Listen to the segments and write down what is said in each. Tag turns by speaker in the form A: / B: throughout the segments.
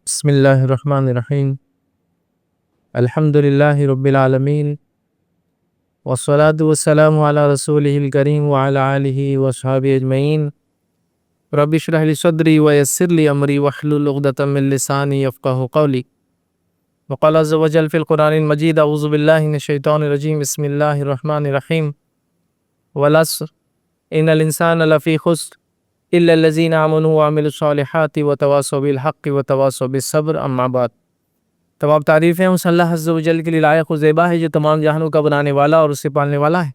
A: بسم اللہ الرحمن الرحیم الحمد للہ رب العالمین والصلاة والسلام علی رسولہ الکریم وعلی آلہ وصحبہ اجمعین رب اشرح لی صدری ویسر لی امری واحلل عقدۃ من لسانی یفقہوا قولی وقال عز وجل فی القرآن المجید اعوذ باللہ من الشیطان الرجیم بسم اللہ الرحمن الرحیم والعصر ان الانسان لفی خسر الا الذین آمنوا وعملوا الصالحات وتواصوا بالحق وتواصوا بالصبر اما بعد۔ تمام تعریفیں اس اللہ عز و جل کے لیے لائق و زیبا ہے جو تمام جہانوں کا بنانے والا اور اسے پالنے والا ہے،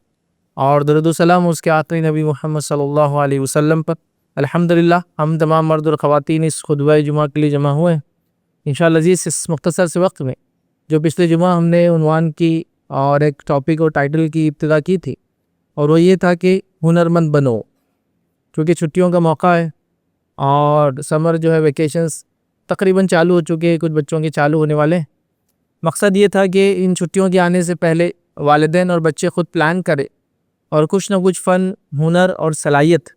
A: اور درود و سلام اس کے آخری نبی محمد صلی اللہ علیہ وسلم پر۔ الحمدللہ ہم تمام مرد اور خواتین اس خطبہ جمعہ کے لیے جمع ہوئے ہیں۔ انشاءاللہ عزیز اس مختصر سے وقت میں جو پچھلے جمعہ ہم نے عنوان کی اور ایک ٹاپک اور ٹائٹل کی ابتدا کی تھی، اور وہ یہ تھا کہ ہنرمند بنو، کیونکہ چھٹیوں کا موقع ہے اور سمر جو ہے ویکیشنز تقریباً چالو ہو چکے ہیں، کچھ بچوں کے چالو ہونے والے ہیں۔ مقصد یہ تھا کہ ان چھٹیوں کے آنے سے پہلے والدین اور بچے خود پلان کرے اور کچھ نہ کچھ فن، ہنر اور صلاحیت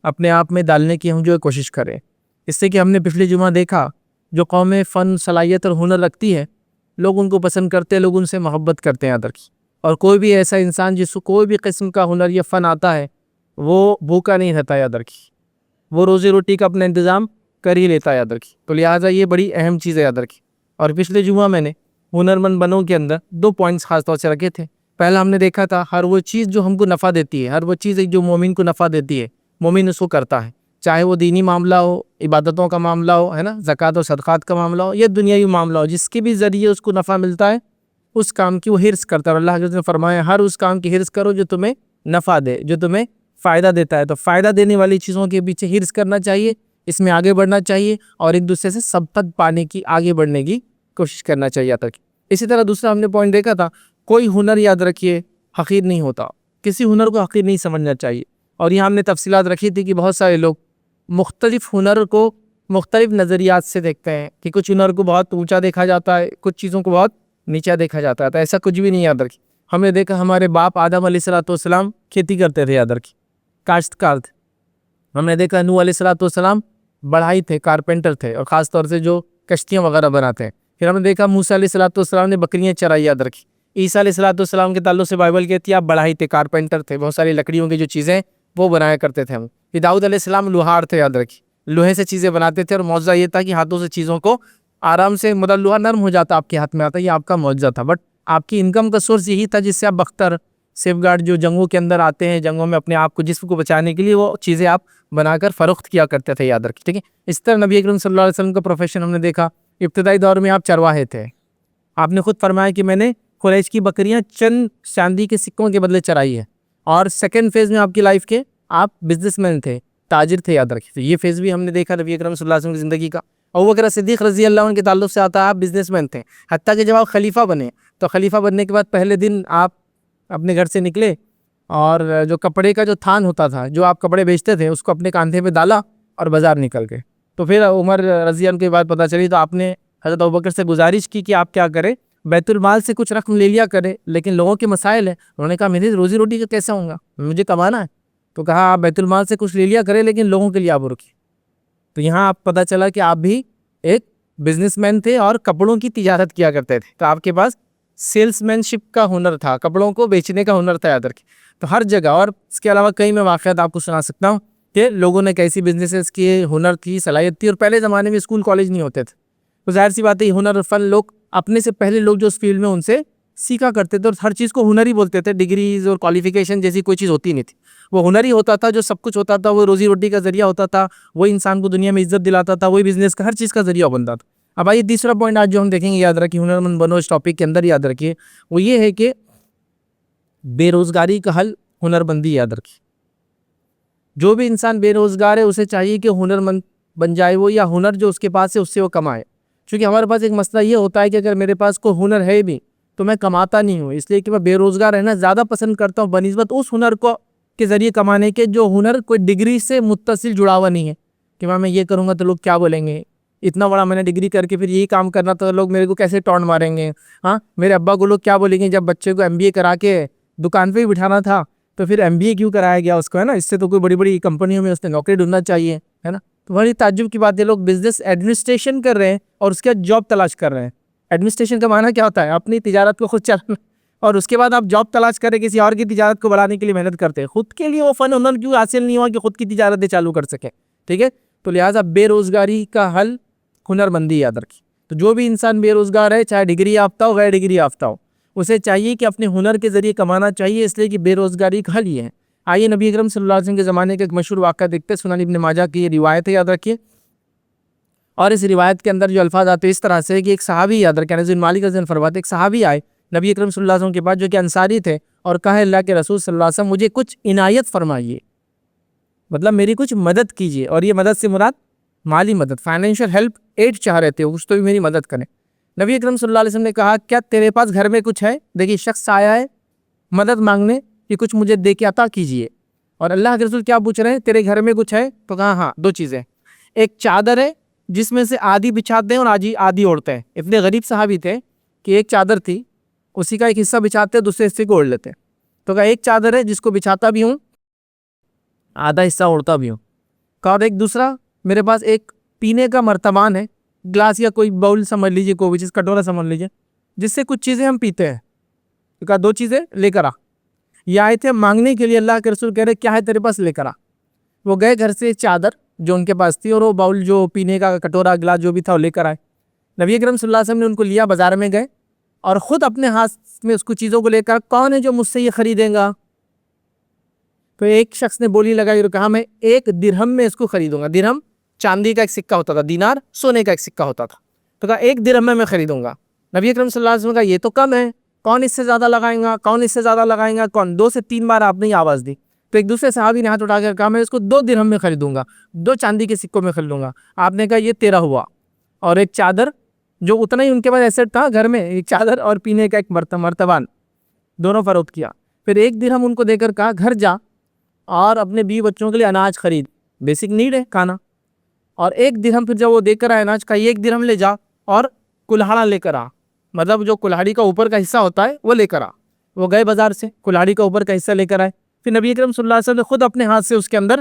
A: اپنے آپ میں ڈالنے کی ہم جو کوشش کریں۔ اس سے کہ ہم نے پچھلے جمعہ دیکھا جو قومیں فن، صلاحیت اور ہنر رکھتی ہے، لوگ ان کو پسند کرتے ہیں، لوگ ان سے محبت کرتے ہیں ادر کی۔ اور کوئی بھی ایسا انسان جس کو کوئی بھی قسم کا ہنر یا فن آتا ہے وہ بھوکا نہیں رہتا ہے ادر کی، وہ روزی روٹی کا اپنا انتظام کر ہی لیتا ہے ادر کی۔ تو لہٰذا یہ بڑی اہم چیز ہے ادر کی۔ اور پچھلے جمعہ میں نے ہنرمند بنو کے اندر 2 پوائنٹس خاص طور سے رکھے تھے۔ پہلا ہم نے دیکھا تھا ہر وہ چیز جو ہم کو نفع دیتی ہے، ہر وہ چیز جو مومن کو نفع دیتی ہے، مومن اس کو کرتا ہے، چاہے وہ دینی معاملہ ہو، عبادتوں کا معاملہ ہو، ہے نا، زکوٰۃ و صدقات کا معاملہ ہو، یا دنیاوی معاملہ ہو، جس کے بھی ذریعے اس کو نفع ملتا ہے اس کام کی وہ حرص کرتا ہے۔ اللہ حضرت نے فرمایا ہر اس کام کی حرص کرو جو تمہیں نفع دے، جو تمہیں فائدہ دیتا ہے۔ تو فائدہ دینے والی چیزوں کے پیچھے حرص کرنا چاہیے، اس میں آگے بڑھنا چاہیے، اور ایک دوسرے سے سبقت پانے کی، آگے بڑھنے کی کوشش کرنا چاہیے تک۔ اسی طرح دوسرا ہم نے پوائنٹ دیکھا تھا، کوئی ہنر یاد رکھیے حقیر نہیں ہوتا، کسی ہنر کو حقیر نہیں سمجھنا چاہیے۔ اور یہاں ہم نے تفصیلات رکھی تھی کہ بہت سارے لوگ مختلف ہنر کو مختلف نظریات سے دیکھتے ہیں، کہ کچھ ہنر کو بہت اونچا دیکھا جاتا ہے، کچھ چیزوں کو بہت نیچا دیکھا جاتا ہے۔ تو ایسا کچھ بھی نہیں یاد رکھی۔ ہم نے دیکھا ہمارے باپ آدم علیہ السلام کھیتی کرتے تھے یاد رکھی، کاشتکار تھے۔ ہم نے دیکھا نوح علیہ السلام بڑھائی تھے، کارپینٹر تھے، اور خاص طور سے جو کشتیاں وغیرہ بناتے ہیں۔ پھر ہم نے دیکھا موسیٰ علیہ السلام نے بکریاں چرائی یاد رکھی۔ عیسیٰ علیہ السلام کے تعلق سے بائبل کہتی ہے آپ بڑھائی تھے، کارپینٹر تھے، بہت ساری لکڑیوں کی جو چیزیں وہ بنایا کرتے تھے ہم۔ پھر داؤد علیہ السلام لوہار تھے یاد رکھی، لوہے سے چیزیں بناتے تھے، اور معجزہ یہ تھا کہ ہاتھوں سے چیزوں کو آرام سے، مطلب لوہا نرم ہو جاتا آپ کے ہاتھ میں آتا، یہ آپ کا معجزہ تھا۔ بٹ آپ کی انکم کا سورس یہی تھا جس سے آپ بختر، سیف گارڈ جو جنگوں کے اندر آتے ہیں، جنگوں میں اپنے آپ کو، جسم کو بچانے کے لیے وہ چیزیں آپ بنا کر فروخت کیا کرتے تھے یاد رکھیں، ٹھیک ہے۔ اس طرح نبی اکرم صلی اللہ علیہ وسلم کا پروفیشن ہم نے دیکھا، ابتدائی دور میں آپ چرواہے تھے۔ آپ نے خود فرمایا کہ میں نے قریش کی بکریاں چند چاندی کے سکوں کے بدلے چرائی ہے۔ اور سیکنڈ فیز میں آپ کی لائف کے آپ بزنس مین تھے، تاجر تھے یاد رکھیں۔ یہ فیز بھی ہم نے دیکھا نبی اکرم صلی اللہ علیہ وسلم کی زندگی کا۔ ابوبکر صدیق رضی اللہ عنہ کے تعلق سے آتا ہے آپ بزنس مین تھے، حتیٰ کہ جب آپ خلیفہ بنے تو خلیفہ بننے کے بعد پہلے دن آپ اپنے گھر سے نکلے اور جو کپڑے کا جو تھان ہوتا تھا، جو آپ کپڑے بیچتے تھے، اس کو اپنے کاندھے پہ ڈالا اور بازار نکل گئے۔ تو پھر عمر رضی اللہ عنہ کے بعد پتہ چلی تو آپ نے حضرت ابوبکر سے گزارش کی کہ آپ کیا کریں، بیت المال سے کچھ رقم لے لیا کرے، لیکن لوگوں کے مسائل ہیں۔ انہوں نے کہا میری روزی روٹی کا کیسے ہوں گا، مجھے کمانا ہے۔ تو کہا آپ بیت المال سے کچھ لے لیا کرے لیکن لوگوں کے لیے آپ رکھیے۔ تو یہاں آپ پتہ چلا کہ آپ بھی ایک بزنس مین تھے اور کپڑوں کی تجارت کیا کرتے تھے، تو آپ کے پاس سیلس مین شپ کا ہنر تھا، کپڑوں کو بیچنے کا ہنر تھا یاد رکھیں۔ تو ہر جگہ، اور اس کے علاوہ کئی میں واقعات آپ کو سنا سکتا ہوں کہ لوگوں نے کیسی بزنسز کیے، ہنر تھی، صلاحیت تھی۔ اور پہلے زمانے میں اسکول کالج نہیں ہوتے تھے، تو ظاہر سی بات ہے ہنر اور فن لوگ اپنے سے پہلے لوگ جو اس فیلڈ میں ان سے سیکھا کرتے تھے، اور ہر چیز کو ہنر ہی بولتے تھے۔ ڈگریز اور کوالیفیکیشن جیسی کوئی چیز ہوتی نہیں تھی، وہ ہنر ہی ہوتا تھا جو سب کچھ ہوتا تھا، وہ روزی روٹی کا ذریعہ ہوتا تھا، وہ انسان کو دنیا میں عزت دلاتا تھا، وہی بزنس کا ہر چیز کا ذریعہ بنتا تھا۔ اب آئیے تیسرا پوائنٹ آج جو ہم دیکھیں گے، یاد رکھیے ہنرمند بنو، اس ٹاپک کے اندر یاد رکھیے، وہ یہ ہے کہ بے روزگاری کا حل ہنرمندی یاد رکھیے۔ جو بھی انسان بے روزگار ہے اسے چاہیے کہ ہنرمند بن جائے وہ، یا ہنر جو اس کے پاس ہے اس سے وہ کمائے۔ کیونکہ ہمارے پاس ایک مسئلہ یہ ہوتا ہے کہ اگر میرے پاس کوئی ہنر ہے بھی تو میں کماتا نہیں ہوں، اس لیے کہ میں بے روزگار رہنا زیادہ پسند کرتا ہوں بنسبت اس ہنر کو کے ذریعے کمانے کے جو ہنر کوئی ڈگری سے متصل جڑا ہوا نہیں ہے، کہ میں یہ کروں گا تو لوگ کیا بولیں گے، اتنا بڑا میں نے ڈگری کر کے پھر یہی کام کرنا تو لوگ میرے کو کیسے ٹونٹ ماریں گے، ہاں میرے ابا کو لوگ کیا بولیں گے، جب بچے کو MBA کرا کے دکان پہ ہی بٹھانا تھا تو پھر MBA کیوں کرایا گیا اس کو، ہے نا، اس سے تو کوئی بڑی بڑی کمپنیوں میں اس نے نوکری ڈھونڈنا چاہیے، ہے نا۔ تو بڑی تعجب کی بات ہے، لوگ بزنس ایڈمنسٹریشن کر رہے ہیں اور اس کے بعد جاب تلاش کر رہے ہیں۔ ایڈمنسٹریشن کا معنی کیا ہوتا ہے؟ اپنی تجارت کو خود چلانا، اور اس کے بعد آپ جاب تلاش کریں، کسی اور کی تجارت کو بڑھانے کے لیے محنت کرتے ہیں۔ خود کے لیے وہ فن ہنر کیوں حاصل نہیں ہوا کہ خود کی تجارتیں چالو کر سکیں؟ ٹھیک ہے، تو لہٰذا بے روزگاری کا حل ہنر مندی یاد رکھی۔ تو جو بھی انسان بے روزگار ہے، چاہے ڈگری یافتہ ہو غیر ڈگری یافتہ ہو، اسے چاہیے کہ اپنے ہنر کے ذریعے کمانا چاہیے، اس لیے کہ بے روزگاری کا حل یہ ہے۔ آئیے نبی اکرم صلی اللہ علیہ وسلم کے زمانے کا ایک مشہور واقعہ دیکھتے ہیں۔ سنن ابن ماجہ کی یہ روایت ہے، یاد رکھیے، اور اس روایت کے اندر جو الفاظ آتے ہیں اس طرح سے کہ ایک صحابی، یاد رکھیں، انس بن مالک رضی اللہ عنہ فرماتے ہیں، ایک صحابی آئے نبی اکرم صلی اللہ علیہ وسلم کے پاس جو کہ انصاری تھے، اور کہا اللہ کے رسول صلی اللہ علیہ وسلم مجھے کچھ عنایت فرمائیے، مطلب میری کچھ مدد کیجیے، اور یہ مدد سے مراد مالی مدد، فائنینشیل ہیلپ، ایڈ چاہ رہے تھے اس تو بھی میری مدد کریں۔ نبی اکرم صلی اللہ علیہ وسلم نے کہا کیا تیرے پاس گھر میں کچھ ہے؟ دیکھیے شخص آیا ہے مدد مانگنے کہ کچھ مجھے دے کے عطا کیجیے، اور اللہ کے رسول کیا پوچھ رہے ہیں؟ تیرے گھر میں کچھ ہے؟ تو کہا ہاں، دو چیزیں، ایک چادر ہے جس میں سے آدھی بچھاتے ہیں اور آدھی اوڑھتے ہیں۔ اتنے غریب صحابی تھے کہ ایک چادر تھی، اسی کا ایک حصہ بچھاتے ہیں، دوسرے حصے کو اوڑھ لیتے ہیں۔ تو کہا ایک چادر ہے جس کو بچھاتا بھی ہوں، آدھا حصہ اوڑھتا بھی ہوں۔ کہا اور ایک دوسرا، میرے پاس ایک پینے کا مرتبان ہے، گلاس یا کوئی باؤل سمجھ لیجیے، کوئی بھی چیز، کٹورا سمجھ لیجیے، جس سے کچھ چیزیں ہم پیتے ہیں۔ تو کہا دو چیزیں لے کر آ۔ یہ آئے تھے مانگنے کے لیے، اللہ کے رسول کہہ رہے کیا ہے تیرے پاس؟ لے کر آ۔ وہ گئے گھر سے چادر جو ان کے پاس تھی اور وہ باؤل جو پینے کا کٹورا گلاس جو بھی تھا وہ لے کر آئے۔ نبی اکرم صلی اللہ علیہ وسلم نے ان کو لیا، بازار میں گئے اور خود اپنے ہاتھ میں اس کو چیزوں کو لے کر، کون ہے جو مجھ سے یہ خریدیں گا؟ تو ایک شخص نے بولی لگائی اور کہا میں 1 درہم میں اس کو خریدوں گا۔ درہم چاندی کا ایک سکہ ہوتا تھا، دینار سونے کا ایک سکہ ہوتا تھا۔ تو کہا 1 درہم میں خریدوں گا۔ نبی اکرم صلی اللہ علیہ وسلم کا یہ تو کم ہے، کون اس سے زیادہ لگائیں گا؟ کون اس سے زیادہ لگائیں گا؟ کون؟ 2 سے 3 بار آپ نے آواز دی۔ تو ایک دوسرے صحابی نے ہاتھ اٹھا کر کہا میں اس کو 2 درہم میں خریدوں گا، 2 چاندی کے سکوں میں خریدوں گا۔ آپ نے کہا یہ تیرا ہوا۔ اور ایک چادر جو اتنا ہی ان کے پاس ایسٹ تھا گھر میں، ایک چادر اور پینے کا ایک مرتبان، دونوں فروخت کیا۔ پھر 1 درہم ان کو دے کر کہا گھر جا اور اپنے بیوی بچوں کے لیے اناج خرید، بیسک نیڈ ہے کھانا۔ اور 1 درہم پھر جب وہ دے کر آئے اناج کا، 1 درہم لے جا اور کلہاڑا لے کر آ، مطلب جو کلہاڑی کا اوپر کا حصہ ہوتا ہے وہ لے کر آ۔ وہ گئے بازار سے، کلہاڑی کا اوپر کا حصہ لے کر آئے۔ پھر نبی اکرم صلی اللہ علیہ وسلم نے خود اپنے ہاتھ سے اس کے اندر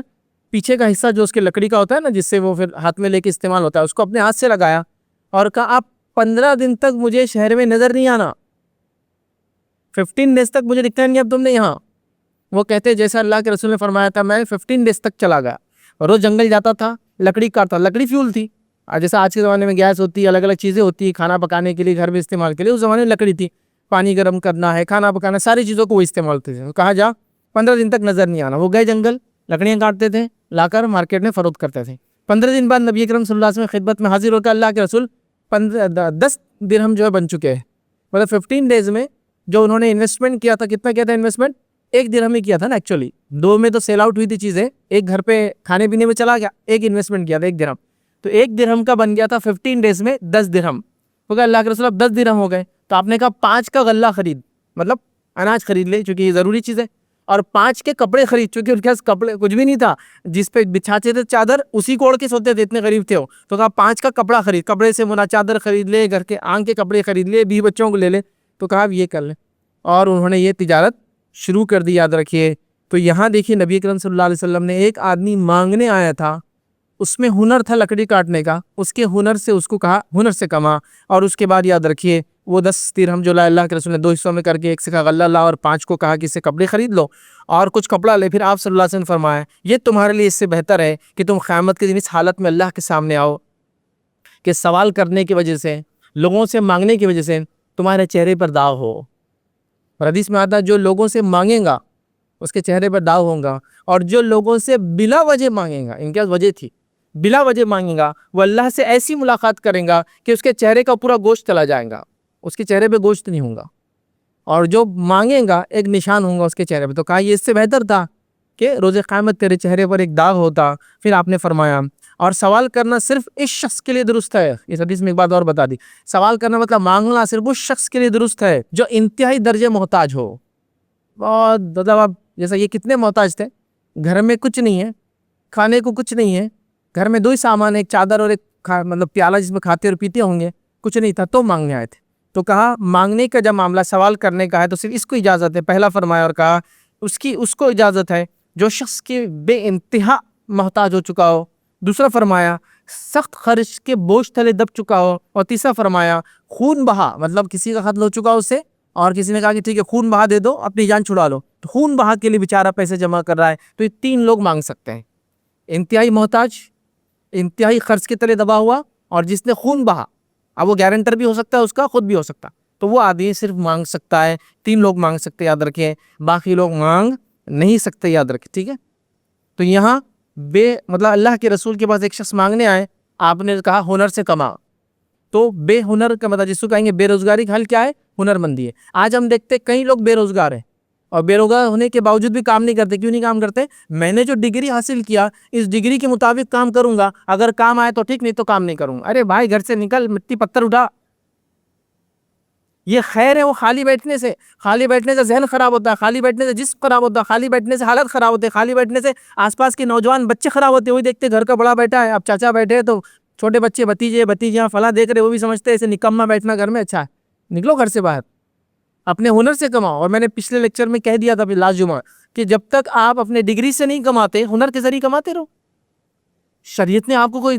A: پیچھے کا حصہ جو اس کے لکڑی کا ہوتا ہے نا، جس سے وہ پھر ہاتھ میں لے کے استعمال ہوتا ہے، اس کو اپنے ہاتھ سے لگایا اور کہا آپ 15 دن تک مجھے شہر میں نظر نہیں آنا، 15 ڈیز تک مجھے دکھتا نہیں اب تم نے یہاں۔ وہ کہتے جیسا اللہ کے رسول نے فرمایا تھا، میں 15 ڈیز تک چلا گیا، اور روز جنگل جاتا تھا، لکڑی کاٹتا، لکڑی فیول تھی، جیسا آج کے زمانے میں گیس ہوتی ہے، الگ الگ چیزیں ہوتی ہیں کھانا پکانے کے لیے، گھر میں استعمال کے لیے، اس زمانے میں لکڑی تھی، پانی گرم کرنا ہے، کھانا پکانا، ساری چیزوں کو وہ استعمال ہوتے تھے۔ کہا جا 15 دن تک نظر نہیں آنا۔ وہ گئے جنگل، لکڑیاں کاٹتے تھے، لا کر مارکیٹ میں فروخت کرتے تھے۔ 15 دن بعد نبی اکرم صلی اللہ علیہ وسلم خدمت میں حاضر ہو کر اللہ کے رسول 10 درہم جو ہے بن چکے ہیں، مطلب 15 ڈیز میں جو انہوں نے انویسٹمنٹ کیا تھا، کتنا کیا تھا انویسٹمنٹ؟ 1 درہم ہی کیا تھا نا ایکچولی، 2 میں تو سیل آؤٹ ہوئی تھی چیزیں، ایک گھر پہ کھانے پینے میں چلا گیا، ایک انویسٹمنٹ کیا تھا 1 درہم، تو 1 درہم کا بن گیا تھا 15 ڈیز میں 10 درہم۔ تو کہا اللہ کے رسول اب 10 درہم ہو گئے، تو آپ نے کہا 5 کا غلہ خرید، مطلب اناج خرید لے چونکہ یہ ضروری چیز ہے، اور 5 کے کپڑے خرید، چونکہ ان کے پاس کپڑے کچھ بھی نہیں تھا، جس پہ بچھاتے تھے چادر اسی کو اوڑھ کے سوتے تھے، اتنے غریب تھے وہ۔ تو کہا 5 کا کپڑا خرید، کپڑے سے منا چادر خرید لے، گھر کے آنگ کے کپڑے خرید لے، بیوی بچوں کو لے لے۔ تو کہا اب یہ کر لیں، اور انہوں نے یہ تجارت شروع کر دی، یاد رکھیے۔ تو یہاں دیکھیے نبی اکرم صلی اللہ علیہ وسلم نے، ایک آدمی مانگنے آیا تھا، اس میں ہنر تھا لکڑی کاٹنے کا، اس کے ہنر سے اس کو کہا ہنر سے کما، اور اس کے بعد یاد رکھیے وہ 10 درہم جو اللہ کے رسول نے 2 حصوں میں کر کے، ایک سے کہا غلہ لا اور 5 کو کہا کہ اس سے کپڑے خرید لو اور کچھ کپڑا لے۔ پھر آپ صلی اللہ علیہ وسلم نے فرمایا یہ تمہارے لیے اس سے بہتر ہے کہ تم قیامت کے دن اس حالت میں اللہ کے سامنے آؤ کہ سوال کرنے کی وجہ سے، لوگوں سے مانگنے کی وجہ سے تمہارے چہرے پر داغ ہو۔ اور حدیث میں آتا ہے جو لوگوں سے مانگے گا اس کے چہرے پر داغ ہوگا، اور جو لوگوں سے بلا وجہ مانگے گا، ان کے پاس وجہ تھی، بلا وجہ مانگے گا، وہ اللہ سے ایسی ملاقات کریں گا کہ اس کے چہرے کا پورا گوشت چلا جائے گا، اس کے چہرے پہ گوشت نہیں ہوگا، اور جو مانگے گا ایک نشان ہوگا اس کے چہرے پہ۔ تو کہا یہ اس سے بہتر تھا کہ روز قیامت تیرے چہرے پر ایک داغ ہوتا۔ پھر آپ نے فرمایا اور سوال کرنا صرف اس شخص کے لیے درست ہے، اس حدیث میں ایک بات اور بتا دی، سوال کرنا مطلب مانگنا صرف اس شخص کے لیے درست ہے جو انتہائی درجے محتاج ہو۔ بہت مطلب اب جیسا یہ کتنے محتاج تھے، گھر میں کچھ نہیں ہے، کھانے کو کچھ نہیں ہے، گھر میں 2 ہی سامان، ایک چادر اور ایک مطلب پیالہ جس میں کھاتے اور پیتے ہوں گے، کچھ نہیں تھا تو مانگنے آئے تھے۔ تو کہا مانگنے کا جب معاملہ سوال کرنے کا ہے تو صرف اس کو اجازت ہے، پہلا فرمایا، اور کہا اس کو اجازت ہے جو شخص کے بے انتہا محتاج ہو چکا ہو، دوسرا فرمایا سخت خرچ کے بوجھ تلے دب چکا ہو، اور تیسرا فرمایا خون بہا، مطلب کسی کا قتل ہو چکا اس سے اور کسی نے کہا کہ ٹھیک ہے خون بہا دے دو، اپنی جان چھڑا لو، تو خون بہا کے لیے بیچارہ پیسے جمع کر رہا ہے. تو یہ 3 لوگ مانگ سکتے ہیں، انتہائی محتاج، انتہائی خرچ کے تلے دبا ہوا، اور جس نے خون بہا. اب وہ گارنٹر بھی ہو سکتا ہے اس کا، خود بھی ہو سکتا، تو وہ آدمی صرف مانگ سکتا ہے. 3 لوگ مانگ سکتے، یاد رکھیں، باقی لوگ مانگ نہیں سکتے، یاد رکھیں، ٹھیک ہے. تو یہاں مطلب اللہ کے رسول کے پاس ایک شخص مانگنے آئے، آپ نے کہا ہنر سے کما. تو بے ہنر کا مطلب جس کو کہیں گے بے روزگاری کا حل کیا ہے؟ ہنر مندی ہے. آج ہم دیکھتے کئی لوگ بے روزگار ہیں، اور بے روزگار ہونے کے باوجود بھی کام نہیں کرتے. کیوں نہیں کام کرتے؟ میں نے جو ڈگری حاصل کیا اس ڈگری کے مطابق کام کروں گا، اگر کام آئے تو ٹھیک، نہیں تو کام نہیں کروں گا. ارے بھائی گھر سے نکل، مٹی پتھر اٹھا. یہ خیر ہے وہ خالی بیٹھنے سے؟ خالی بیٹھنے سے ذہن خراب ہوتا ہے، خالی بیٹھنے سے جسم خراب ہوتا ہے، خالی بیٹھنے سے حالت خراب ہوتے ہے، خالی بیٹھنے سے آس پاس کے نوجوان بچے خراب ہوتے ہیں. وہی دیکھتے گھر کا بڑا بیٹھا ہے، اب چاچا بیٹھے ہیں تو چھوٹے بچے بھتیجے بھتیجیاں فلاں دیکھ رہے، وہ بھی سمجھتے ہیں ایسے نکما بیٹھنا گھر میں اچھا ہے. نکلو گھر سے باہر، اپنے ہنر سے کماؤ. اور میں نے پچھلے لیکچر میں کہہ دیا تھا لاسٹ جمعہ کہ جب تک آپ اپنے ڈگری سے نہیں کماتے، ہنر کے ذریعے کماتے رہو. شریعت نے آپ کو کوئی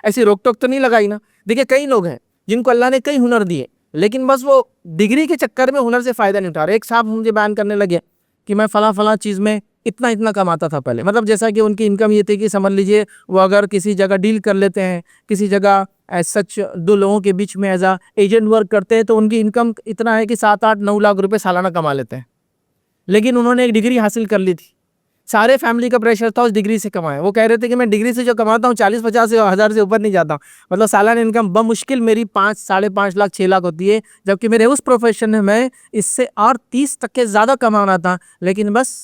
A: ایسی روک ٹوک تو نہیں لگائی نا. دیکھیں کئی لوگ ہیں جن کو اللہ نے کئی ہنر دیے، لیکن بس وہ ڈگری کے چکر میں ہنر سے فائدہ نہیں اٹھا رہے. ایک صاحب مجھے بیان کرنے لگے کہ میں فلاں چیز میں اتنا کماتا تھا پہلے، مطلب جیسا کہ ان کی انکم یہ تھی کہ سمجھ لیجئے وہ اگر کسی جگہ ڈیل کر لیتے ہیں، کسی جگہ سچ 2 لوگوں کے بیچ میں ایز ایجنٹ ورک کرتے ہیں، تو ان کی انکم اتنا ہے کہ 7-8-9 لاکھ روپے سالانہ کما لیتے ہیں. لیکن انہوں نے ایک ڈگری حاصل کر لی تھی، سارے فیملی کا پریشر تھا اس ڈگری سے کمائے. وہ کہہ رہے تھے کہ میں ڈگری سے جو کماتا ہوں 40-50 ہزار سے اوپر نہیں جاتا ہوں، مطلب سالانہ انکم بمشکل میری 5-5.5 لاکھ 6 لاکھ ہوتی ہے، جبکہ میرے اس پروفیشن میں میں اس سے اور 30% زیادہ کمانا تھا. لیکن بس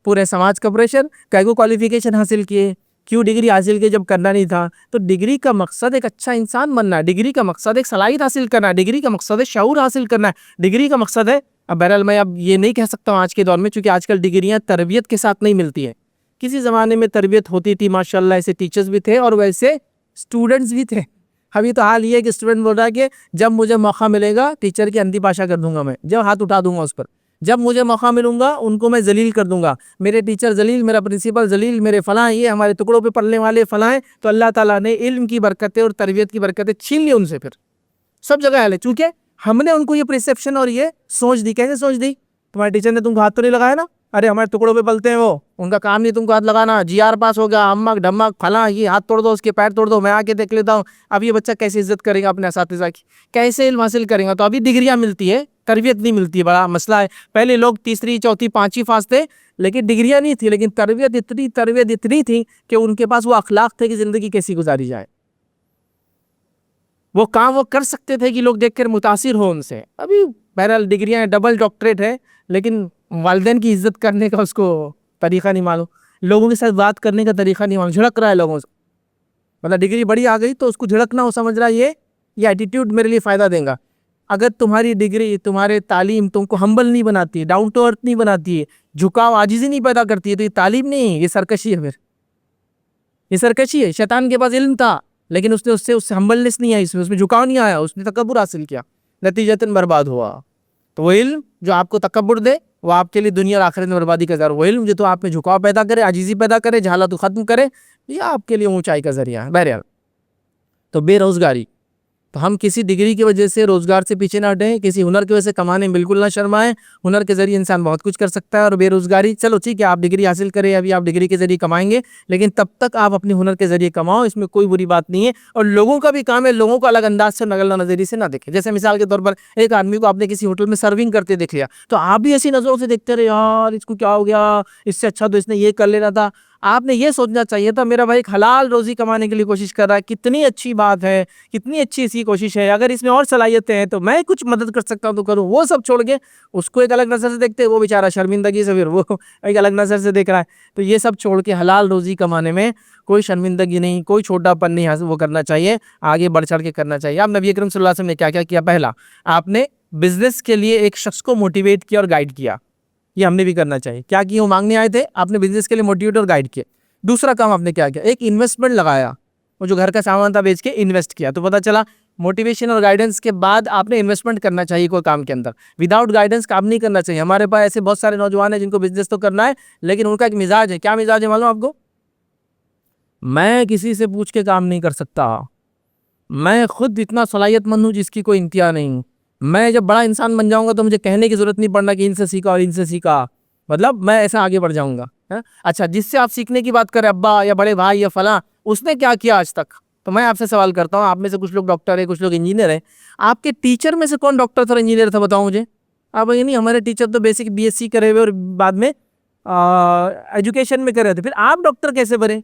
A: پورے سماج کا پریشر، کئی کوالیفیکیشن حاصل کیے، کیوں ڈگری حاصل کیے جب کرنا نہیں تھا. تو ڈگری کا مقصد ایک اچھا انسان بننا ہے، ڈگری کا مقصد ایک صلاحیت حاصل کرنا ہے، ڈگری کا مقصد ہے شعور حاصل کرنا ہے، ڈگری کا مقصد ہے. اب بہرحال میں اب یہ نہیں کہہ سکتا ہوں آج کے دور میں، چونکہ آج کل ڈگریاں تربیت کے ساتھ نہیں ملتی ہیں. کسی زمانے میں تربیت ہوتی تھی، ماشاءاللہ ایسے ٹیچرز بھی تھے اور ویسے سٹوڈنٹس بھی تھے. ابھی تو حال یہ ہے کہ اسٹوڈنٹ بول رہا ہے کہ جب مجھے موقع ملے گا ٹیچر کی اندھی باشا کر دوں گا، میں جب ہاتھ اٹھا دوں گا اس پر، جب مجھے موقع ملوں گا ان کو میں ذلیل کر دوں گا. میرے ٹیچر ذلیل، میرا پرنسپل ذلیل، میرے فلاں، یہ ہمارے ٹکڑوں پہ پلنے والے فلاں ہیں. تو اللہ تعالیٰ نے علم کی برکتیں اور تربیت کی برکتیں چھین لی ان سے، پھر سب جگہ ہے. چونکہ ہم نے ان کو یہ پرسیپشن اور یہ سوچ دی. کیسے سوچ دی؟ تمہارے ٹیچر نے تم کو ہاتھ تو نہیں لگایا نا، ارے ہمارے ٹکڑوں پہ پلتے ہیں وہ، ان کا کام نہیں تم کو ہاتھ لگانا، جی آر پاس ہو گیا، ہمک ڈھمک فلاں، یہ ہاتھ توڑ دو، اس کے پیر توڑ دو، میں آ کے دیکھ لیتا ہوں. اب یہ بچہ کیسے عزت کرے گا اپنے اساتذہ کی، کیسے علم حاصل کرے گا؟ تو ابھی ڈگریاں ملتی ہے، تربیت نہیں ملتی. بڑا مسئلہ ہے. پہلے لوگ 3ری 4تھی 5ویں پاس تھے لیکن ڈگریاں نہیں تھی، لیکن تربیت اتنی تھی کہ ان کے پاس وہ اخلاق تھے کہ زندگی کیسی گزاری جائے. وہ کام وہ کر سکتے تھے کہ لوگ دیکھ کر متاثر ہو ان سے. ابھی بہرحال ڈگریاں ڈبل ڈاکٹریٹ ہے، لیکن والدین کی عزت کرنے کا اس کو طریقہ نہیں معلوم، لوگوں کے ساتھ بات کرنے کا طریقہ نہیں معلوم، جھڑک رہا ہے لوگوں سے. مطلب ڈگری بڑی آ گئی تو اس کو جھڑکنا، وہ سمجھ رہا ہے یہ ایٹیٹیوڈ میرے لیے فائدہ دیں گا. اگر تمہاری ڈگری، تمہارے تعلیم تم کو ہمبل نہیں بناتی ہے، ڈاؤن ٹو ارتھ نہیں بناتی ہے، جھکاؤ عاجزی نہیں پیدا کرتی ہے، تو یہ تعلیم نہیں ہے، یہ سرکشی ہے. پھر یہ سرکشی ہے. شیطان کے پاس علم تھا لیکن اس سے ہمبلنس نہیں آئی، اس میں جھکاؤ نہیں آیا، اس نے تکبر حاصل کیا، نتیجتاً برباد ہوا. تو وہ علم جو آپ کو تکبر دے وہ آپ کے لیے دنیا اور آخرت میں بربادی کا ذریعہ. وہ علم جو تو آپ میں جھکاؤ پیدا کرے، عاجزی پیدا کرے، جہالت کو ختم کرے، یہ آپ کے لیے اونچائی کا ذریعہ ہے. بہرحال تو بے روزگاری، تو ہم کسی ڈگری کی وجہ سے روزگار سے پیچھے نہ ہٹیں، کسی ہنر کی وجہ سے کمانے میں بالکل نہ شرمائیں. ہنر کے ذریعے انسان بہت کچھ کر سکتا ہے. اور بے روزگاری، چلو ٹھیک ہے آپ ڈگری حاصل کریں، ابھی آپ ڈگری کے ذریعے کمائیں گے، لیکن تب تک آپ اپنے ہنر کے ذریعے کماؤ، اس میں کوئی بری بات نہیں ہے. اور لوگوں کا بھی کام ہے لوگوں کو الگ انداز سے نگل نظری سے نہ دیکھیں. جیسے مثال کے طور پر ایک آدمی کو آپ نے کسی ہوٹل میں سرونگ کرتے دیکھ لیا تو آپ بھی ایسی نظروں سے دیکھتے رہے، یار اس کو کیا ہو گیا، اس سے اچھا تو اس نے یہ کر لینا تھا. آپ نے یہ سوچنا چاہیے تھا میرا بھائی حلال روزی کمانے کے لیے کوشش کر رہا ہے، کتنی اچھی بات ہے، کتنی اچھی اس کی کوشش ہے، اگر اس میں اور صلاحیتیں ہیں تو میں کچھ مدد کر سکتا ہوں تو کروں. وہ سب چھوڑ کے اس کو ایک الگ نظر سے دیکھتے، وہ بیچارہ شرمندگی سے پھر وہ ایک الگ نظر سے دیکھ رہا ہے. تو یہ سب چھوڑ کے حلال روزی کمانے میں کوئی شرمندگی نہیں، کوئی چھوٹا پن نہیں وہ کرنا چاہیے، آگے بڑھ چڑھ کے کرنا چاہیے. اب نبی اکرم صلی اللہ علیہ وسلم نے کیا کیا؟ پہلا آپ نے بزنس کے لیے ایک شخص کو موٹیویٹ کیا اور گائیڈ کیا. یہ ہم نے بھی کرنا چاہیے. کیا کیا؟ وہ مانگنے آئے تھے، آپ نے بزنس کے لیے موٹیویٹ اور گائیڈ کیا. دوسرا کام آپ نے کیا کیا؟ ایک انویسٹمنٹ لگایا، وہ جو گھر کا سامان تھا بیچ کے انویسٹ کیا. تو پتہ چلا موٹیویشن اور گائیڈنس کے بعد آپ نے انویسٹمنٹ کرنا چاہیے کوئی کام کے اندر. وداؤٹ گائیڈنس کام نہیں کرنا چاہیے. ہمارے پاس ایسے بہت سارے نوجوان ہیں جن کو بزنس تو کرنا ہے لیکن ان کا ایک مزاج ہے. کیا مزاج ہے معلوم آپ کو؟ میں کسی سے پوچھ کے کام نہیں کر سکتا. میں خود اتنا صلاحیت مند ہوں جس کی کوئی انتہا نہیں. میں جب بڑا انسان بن جاؤں گا تو مجھے کہنے کی ضرورت نہیں پڑنا کہ ان سے سیکھا اور ان سے سیکھا. مطلب میں ایسا آگے بڑھ جاؤں گا. اچھا, جس سے آپ سیکھنے کی بات کریں, ابا یا بڑے بھائی یا فلاں, اس نے کیا کیا آج تک؟ تو میں آپ سے سوال کرتا ہوں, آپ میں سے کچھ لوگ ڈاکٹر ہیں, کچھ لوگ انجینئر ہیں. آپ کے ٹیچر میں سے کون ڈاکٹر تھا اور انجینئر تھا؟ بتاؤ مجھے. آپ یہ نہیں, ہمارے ٹیچر تو بیسک بی ایس سی کرے ہوئے اور بعد میں ایجوکیشن میں کرے تھے. پھر آپ ڈاکٹر کیسے بنے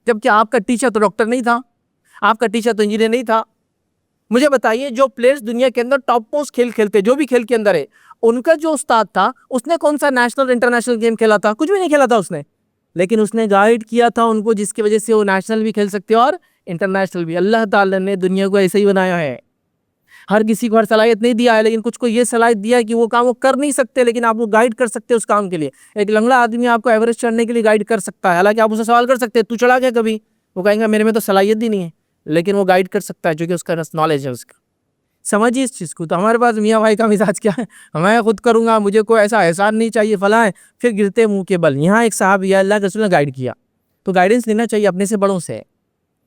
A: جبکہ آپ کا ٹیچر تو ڈاکٹر نہیں تھا, آپ کا ٹیچر تو انجینئر نہیں تھا؟ مجھے بتائیے, جو پلیئرز دنیا کے اندر ٹاپ موسٹ کھیل کھیلتے, جو بھی کھیل کے اندر ہے, ان کا جو استاد تھا اس نے کون سا نیشنل انٹرنیشنل گیم کھیلا تھا؟ کچھ بھی نہیں کھیلا تھا اس نے, لیکن اس نے گائیڈ کیا تھا ان کو, جس کی وجہ سے وہ نیشنل بھی کھیل سکتے اور انٹرنیشنل بھی. اللہ تعالیٰ نے دنیا کو ایسے ہی بنایا ہے. ہر کسی کو ہر صلاحیت نہیں دیا ہے, لیکن کچھ کو یہ صلاحیت دیا ہے کہ وہ کام وہ کر نہیں سکتے, لیکن آپ کو گائیڈ کر سکتے اس کام کے لیے. ایک لنگڑا آدمی آپ کو ایوریسٹ چڑھنے کے لیے گائیڈ کر سکتا ہے, حالانکہ آپ اسے سوال کر سکتے ہیں تو چڑھا گیا کبھی؟ وہ کہیں گا میرے میں تو صلاحیت ہی نہیں ہے, لیکن وہ گائیڈ کر سکتا ہے کیونکہ اس کا نالج ہے اس کا. سمجھیے اس چیز کو. تو ہمارے پاس میاں بھائی کا مزاج کیا ہے, میں خود کروں گا, مجھے کوئی ایسا احسان نہیں چاہیے, فلاں ہے, پھر گرتے منہ کے بل. یہاں ایک صاحب یا اللہ کے رسول نے گائیڈ کیا, تو گائیڈنس لینا چاہیے اپنے سے بڑوں سے.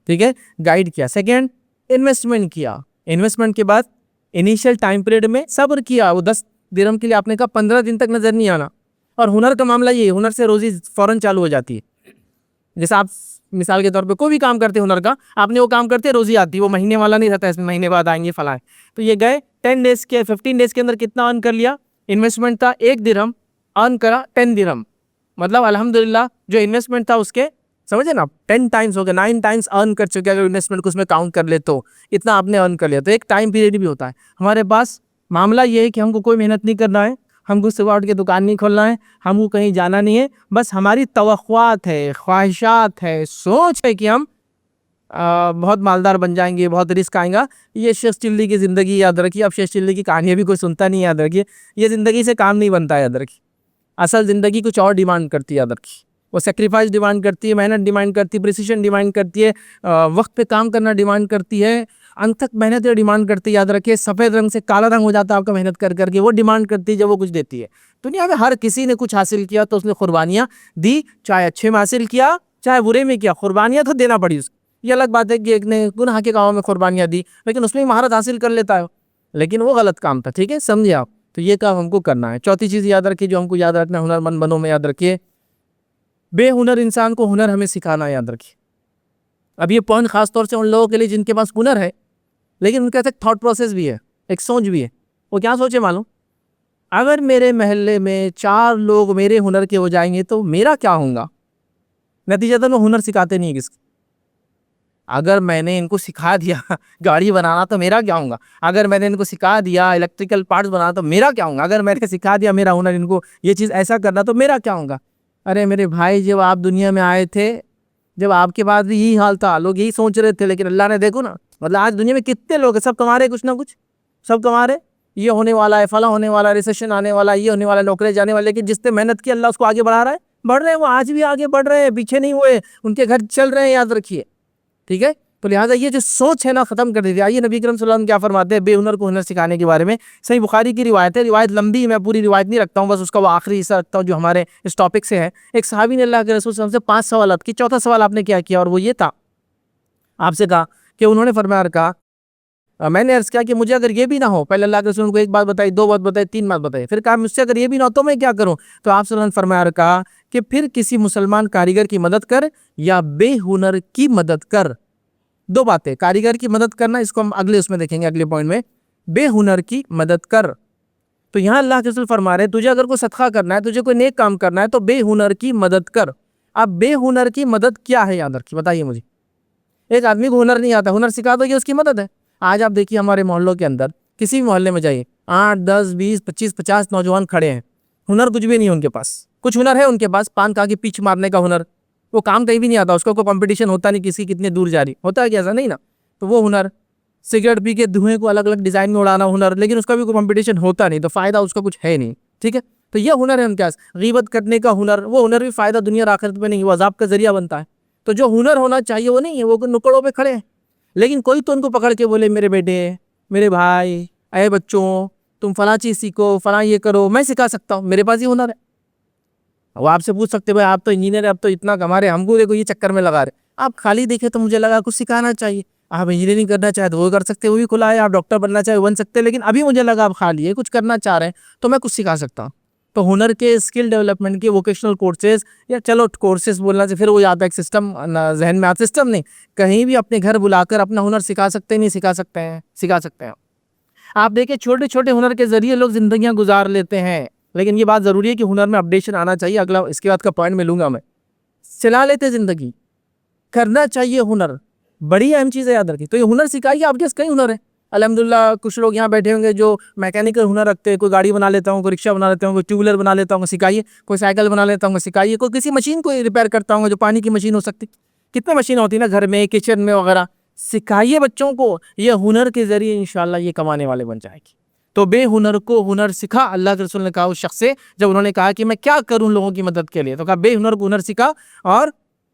A: ٹھیک ہے, گائیڈ کیا. سیکنڈ, انویسٹمنٹ کیا. انویسٹمنٹ کے بعد انیشیل ٹائم پیریڈ میں صبر کیا. وہ 10 درہم کے لیے آپ نے کہا 15 دن تک نظر نہیں آنا. اور ہنر کا معاملہ یہ ہے, ہنر سے روزی فوراً چالو ہو جاتی ہے. جیسے آپ مثال کے طور پہ کوئی بھی کام کرتے ہنر کا, آپ نے وہ کام کرتے روزی آتی ہے, وہ مہینے والا نہیں رہتا, اس میں مہینے بعد آئیں گے فلاں. تو یہ گئے 10 ڈیز کے 15 ڈیز کے اندر کتنا ارن کر لیا؟ انویسٹمنٹ تھا 1 درہم, ارن کرا 10 درہم. مطلب الحمدللہ جو انویسٹمنٹ تھا اس کے, سمجھے نا, 10 ٹائمز ہو گیا, 9 ٹائمز ارن کر چکے. اگر انویسٹمنٹ کو اس میں کاؤنٹ کر لے تو اتنا آپ نے ارن کر لیا. تو ایک ٹائم پیریڈ بھی ہوتا ہے. ہمارے پاس معاملہ یہ ہے کہ ہم کو کوئی محنت نہیں کرنا ہے, ہم کو صبح اٹھ کے دکان نہیں کھولنا ہے, ہم کو کہیں جانا نہیں ہے. بس ہماری توقعات ہے, خواہشات ہے, سوچ ہے کہ ہم بہت مالدار بن جائیں گے, بہت رزق آئیں گا. یہ شیخ چلی کی زندگی یاد رکھیے. اب شیخ چلی کی کہانیاں بھی کوئی سنتا نہیں, یاد رکھیے. یہ زندگی سے کام نہیں بنتا ہے, یاد رکھیے. اصل زندگی کچھ اور ڈیمانڈ کرتی ہے, یاد رکھیے. وہ سیکریفائس ڈیمانڈ کرتی ہے, محنت ڈیمانڈ کرتی ہے, پریسیشن ڈیمانڈ کرتی ہے, وقت پہ کام کرنا ڈیمانڈ کرتی ہے, انتھک محنت ڈیمانڈ کرتی ہے. یاد رکھیے, سفید رنگ سے کالا رنگ ہو جاتا ہے آپ کا محنت کر کر کے, وہ ڈیمانڈ کرتی ہے جب وہ کچھ دیتی ہے. دنیا میں ہر کسی نے کچھ حاصل کیا تو اس نے قربانیاں دی, چاہے اچھے میں حاصل کیا چاہے برے میں کیا, قربانیاں تو دینا پڑی اس کو. یہ الگ بات ہے کہ ایک نے گناہ کے کاموں میں قربانیاں دی, لیکن اس میں مہارت حاصل کر لیتا ہے, لیکن وہ غلط کام تھا. ٹھیک ہے, سمجھے آپ؟ تو یہ کام ہم کو کرنا ہے. چوتھی چیز یاد رکھیے جو ہم کو یاد رکھنا ہے, ہنر مند بنو میں یاد رکھیے, بے ہنر انسان کو ہنر ہمیں سکھانا ہے, یاد رکھیے. اب یہ پوائنٹ خاص طور سے ان لوگوں کے لیے جن کے پاس ہنر ہے لیکن ان کا ایک تھاٹ پروسیس بھی ہے, ایک سوچ بھی ہے. وہ کیا سوچے معلوم؟ اگر میرے محلے میں 4 لوگ میرے ہنر کے ہو جائیں گے تو میرا کیا ہوگا؟ نتیجہ وہ ہنر سکھاتے نہیں ہے کس کو. اگر میں نے ان کو سکھا دیا گاڑی بنانا تو میرا کیا ہوگا؟ اگر میں نے ان کو سکھا دیا الیکٹریکل پارٹس بنانا تو میرا کیا ہوگا؟ اگر میں نے سکھا دیا میرا ہنر ان کو یہ چیز ایسا کرنا تو میرا کیا ہوگا؟ ارے میرے بھائی, جب آپ دنیا میں آئے تھے, جب آپ کے بعد بھی یہی حال تھا, لوگ یہی سوچ رہے تھے, لیکن اللہ نے دیکھو نا, مطلب آج دنیا میں کتنے لوگ ہیں, سب تمہارے کچھ نہ کچھ, سب تمہارے یہ ہونے والا ہے, فلاں ہونے والا ہے, ریسیشن آنے والا ہے, یہ ہونے والا ہے, نوکری جانے والا ہے. لیکن جس نے محنت کی اللہ اس کو آگے بڑھا رہا ہے, بڑھ رہے ہیں, وہ آج بھی آگے بڑھ رہے ہیں, پیچھے نہیں ہوئے, ان کے گھر چل رہے ہیں, یاد رکھیے. ٹھیک ہے, تو لہٰذا یہ جو سوچ ہے نا ختم کر دیجیے. آئیے نبی کریم صلی اللہ علیہ وسلم کیا فرماتے ہیں بے ہنر کو ہنر سکھانے کے بارے میں. صحیح بخاری کی روایت ہے, روایت لمبی, میں پوری روایت نہیں رکھتا ہوں, بس اس کا وہ آخری حصہ رکھتا ہوں جو ہمارے اس ٹاپک سے ہے. ایک صحابی نے اللہ کے رسول صلی اللہ علیہ وسلم سے 5 سوالات کی. چوتھا سوال آپ نے کیا کیا, اور وہ یہ تھا, آپ سے کہا کہ انہوں نے فرمایا کہا, میں نے عرض کیا کہ مجھے اگر یہ بھی نہ ہو, پہلے اللہ کے رسول کو ایک بات بتائی, 2 بات بتائی, 3 بات بتائی, پھر کہا مجھ سے اگر یہ بھی نہ ہو تو میں کیا کروں؟ تو آپ صلی اللہ علیہ وسلم فرمایا کہا کہ پھر کسی مسلمان کاریگر کی مدد کر یا بے ہنر کی مدد کر. 2 باتیں, کاریگر کی مدد کرنا, اس کو ہم اگلے اس میں دیکھیں گے, اگلے پوائنٹ میں, بے ہنر کی مدد کر. تو یہاں اللہ کے رسول فرما رہے ہیں تجھے اگر کوئی صدقہ کرنا ہے, تجھے کوئی نیک کام کرنا ہے تو بے ہنر کی مدد کر. اب بے ہنر کی مدد کیا ہے, یاد رکھیے, بتائیے مجھے. ایک آدمی کو ہنر نہیں آتا, ہنر سکھا دو, یہ اس کی مدد ہے. آج آپ دیکھیے ہمارے محلوں کے اندر, کسی بھی محلے میں جائیے, 8 10 20 25 50 نوجوان کھڑے ہیں, ہنر کچھ بھی نہیں ہے ان کے پاس. کچھ ہنر ہے ان کے پاس, پان کھا کے پیچ مارنے کا ہنر, وہ کام کہیں بھی نہیں آتا, اس کو کوئی کمپٹیشن ہوتا نہیں کسی کتنے دور جاری ہوتا ہے کہ ایسا نہیں نا, تو وہ ہنر. سگریٹ پی کے دھوئیں کو الگ الگ ڈیزائن میں اڑانا ہنر, لیکن اس کا بھی کوئی کمپٹیشن ہوتا نہیں, تو فائدہ اس کا کچھ ہے نہیں. ٹھیک ہے, تو یہ ہنر ہے ان کے پاس. غیبت کرنے کا ہنر, وہ ہنر بھی فائدہ دنیا اور آخرت میں نہیں, وہ عذاب کا ذریعہ بنتا ہے. تو جو ہنر ہونا چاہیے وہ نہیں ہے, وہ نکڑوں پہ کھڑے ہیں. لیکن کوئی تو ان کو پکڑ کے بولے میرے بیٹے, میرے بھائی, اے بچوں, تم فلاں چیز سیکھو, فلاں یہ کرو, میں سکھا سکتا ہوں, میرے پاس یہ ہنر ہے. وہ آپ سے پوچھ سکتے بھائی آپ تو انجینئر ہے, اب تو اتنا کما رہے, ہم کو دیکھو یہ چکر میں لگا رہے. آپ خالی دیکھے تو مجھے لگا کچھ سکھانا چاہیے. آپ انجینئرنگ کرنا چاہے تو وہ کر سکتے, وہ بھی کھلا ہے. آپ ڈاکٹر بننا چاہے بن سکتے, لیکن ابھی مجھے لگا آپ خالی ہے, کچھ کرنا چاہ رہے ہیں تو میں کچھ سکھا سکتا ہوں. تو ہنر کے اسکل ڈیولپمنٹ کے ووکیشنل کورسز, یا چلو کورسز بولنا سے پھر وہ یاد ہے ایک سسٹم ذہن میں آتا, سسٹم نہیں, کہیں بھی اپنے گھر بلا کر اپنا ہنر سکھا سکتے ہیں. نہیں سکھا سکتے ہیں؟ سکھا سکتے ہیں. آپ دیکھیں چھوٹے چھوٹے ہنر کے ذریعے لوگ زندگیاں گزار لیتے ہیں, لیکن یہ بات ضروری ہے کہ ہنر میں اپڈیشن آنا چاہیے. اگلا اس کے بعد کا پوائنٹ میں لوں گا. میں چلا لیتے زندگی, کرنا چاہیے ہنر, بڑی اہم چیز ہے یاد رکھیے. تو یہ ہنر سکھائیے, آپ کے کئی ہنر ہیں الحمدللہ. کچھ لوگ یہاں بیٹھے ہوں گے جو میکینیکل ہنر رکھتے ہیں, کوئی گاڑی بنا لیتا ہوں, کوئی رکشہ بنا لیتا ہوں, کوئی ٹو ویلر بنا لیتا ہوں, سکھائیے. کوئی سائیکل بنا لیتا ہوں, سکھائیے. کوئی کسی مشین کو ریپیئر کرتا ہوں جو پانی کی مشین ہو سکتی, کتنے مشین ہوتی ہے نا گھر میں, کچن میں وغیرہ, سکھائیے بچوں کو. یہ ہنر کے ذریعے انشاءاللہ یہ کمانے والے بن جائے گی. تو بے ہنر کو ہنر سکھا, اللہ کے رسول نے کہا اس شخص سے جب انہوں نے کہا کہ میں کیا کروں لوگوں کی مدد کے لیے, تو کہا بے ہنر کو ہنر سکھا, اور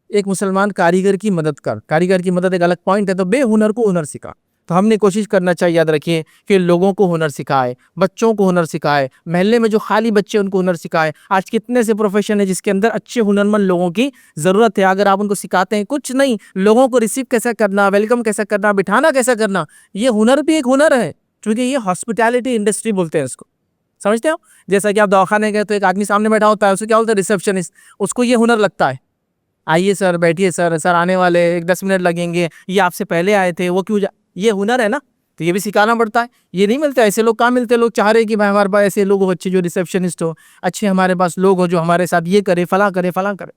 A: ایک مسلمان کاریگر کی مدد کر. کاریگر کی مدد ایک الگ پوائنٹ ہے. تو بے ہنر کو ہنر سکھا. تو ہم نے کوشش کرنا چاہیے, یاد رکھیے, کہ لوگوں کو ہنر سکھائے, بچوں کو ہنر سکھائے, محلے میں جو خالی بچے ان کو ہنر سکھائے. آج کتنے سے پروفیشن ہے جس کے اندر اچھے ہنرمند لوگوں کی ضرورت ہے. اگر آپ ان کو سکھاتے ہیں, کچھ نہیں, لوگوں کو ریسیو کیسا کرنا, ویلکم کیسا کرنا, بٹھانا کیسا کرنا, یہ ہنر بھی ایک ہنر ہے. چونکہ یہ ہاسپٹیلٹی انڈسٹری بولتے ہیں اس کو, سمجھتے ہو. جیسا کہ آپ دواخانے گئے تو ایک آدمی سامنے بیٹھا ہوتا ہے, اسے کیا بولتے ہیں, ریسیپشنسٹ. اس کو یہ ہنر لگتا ہے, آئیے سر, بیٹھیے سر, سر آنے والے, ایک 10 منٹ لگیں گے, یہ آپ سے پہلے آئے تھے, وہ کیوں یہ ہنر ہے نا. تو یہ بھی سکھانا پڑتا ہے. یہ نہیں ملتا, ایسے لوگ کہاں ملتے. لوگ چاہ رہے کہ بھائی ہمارے پاس ایسے لوگ ہو اچھے جو ریسیپشنسٹ ہو, اچھے ہمارے پاس لوگ ہو جو ہمارے ساتھ یہ کرے, فلاں کرے, فلاں کرے.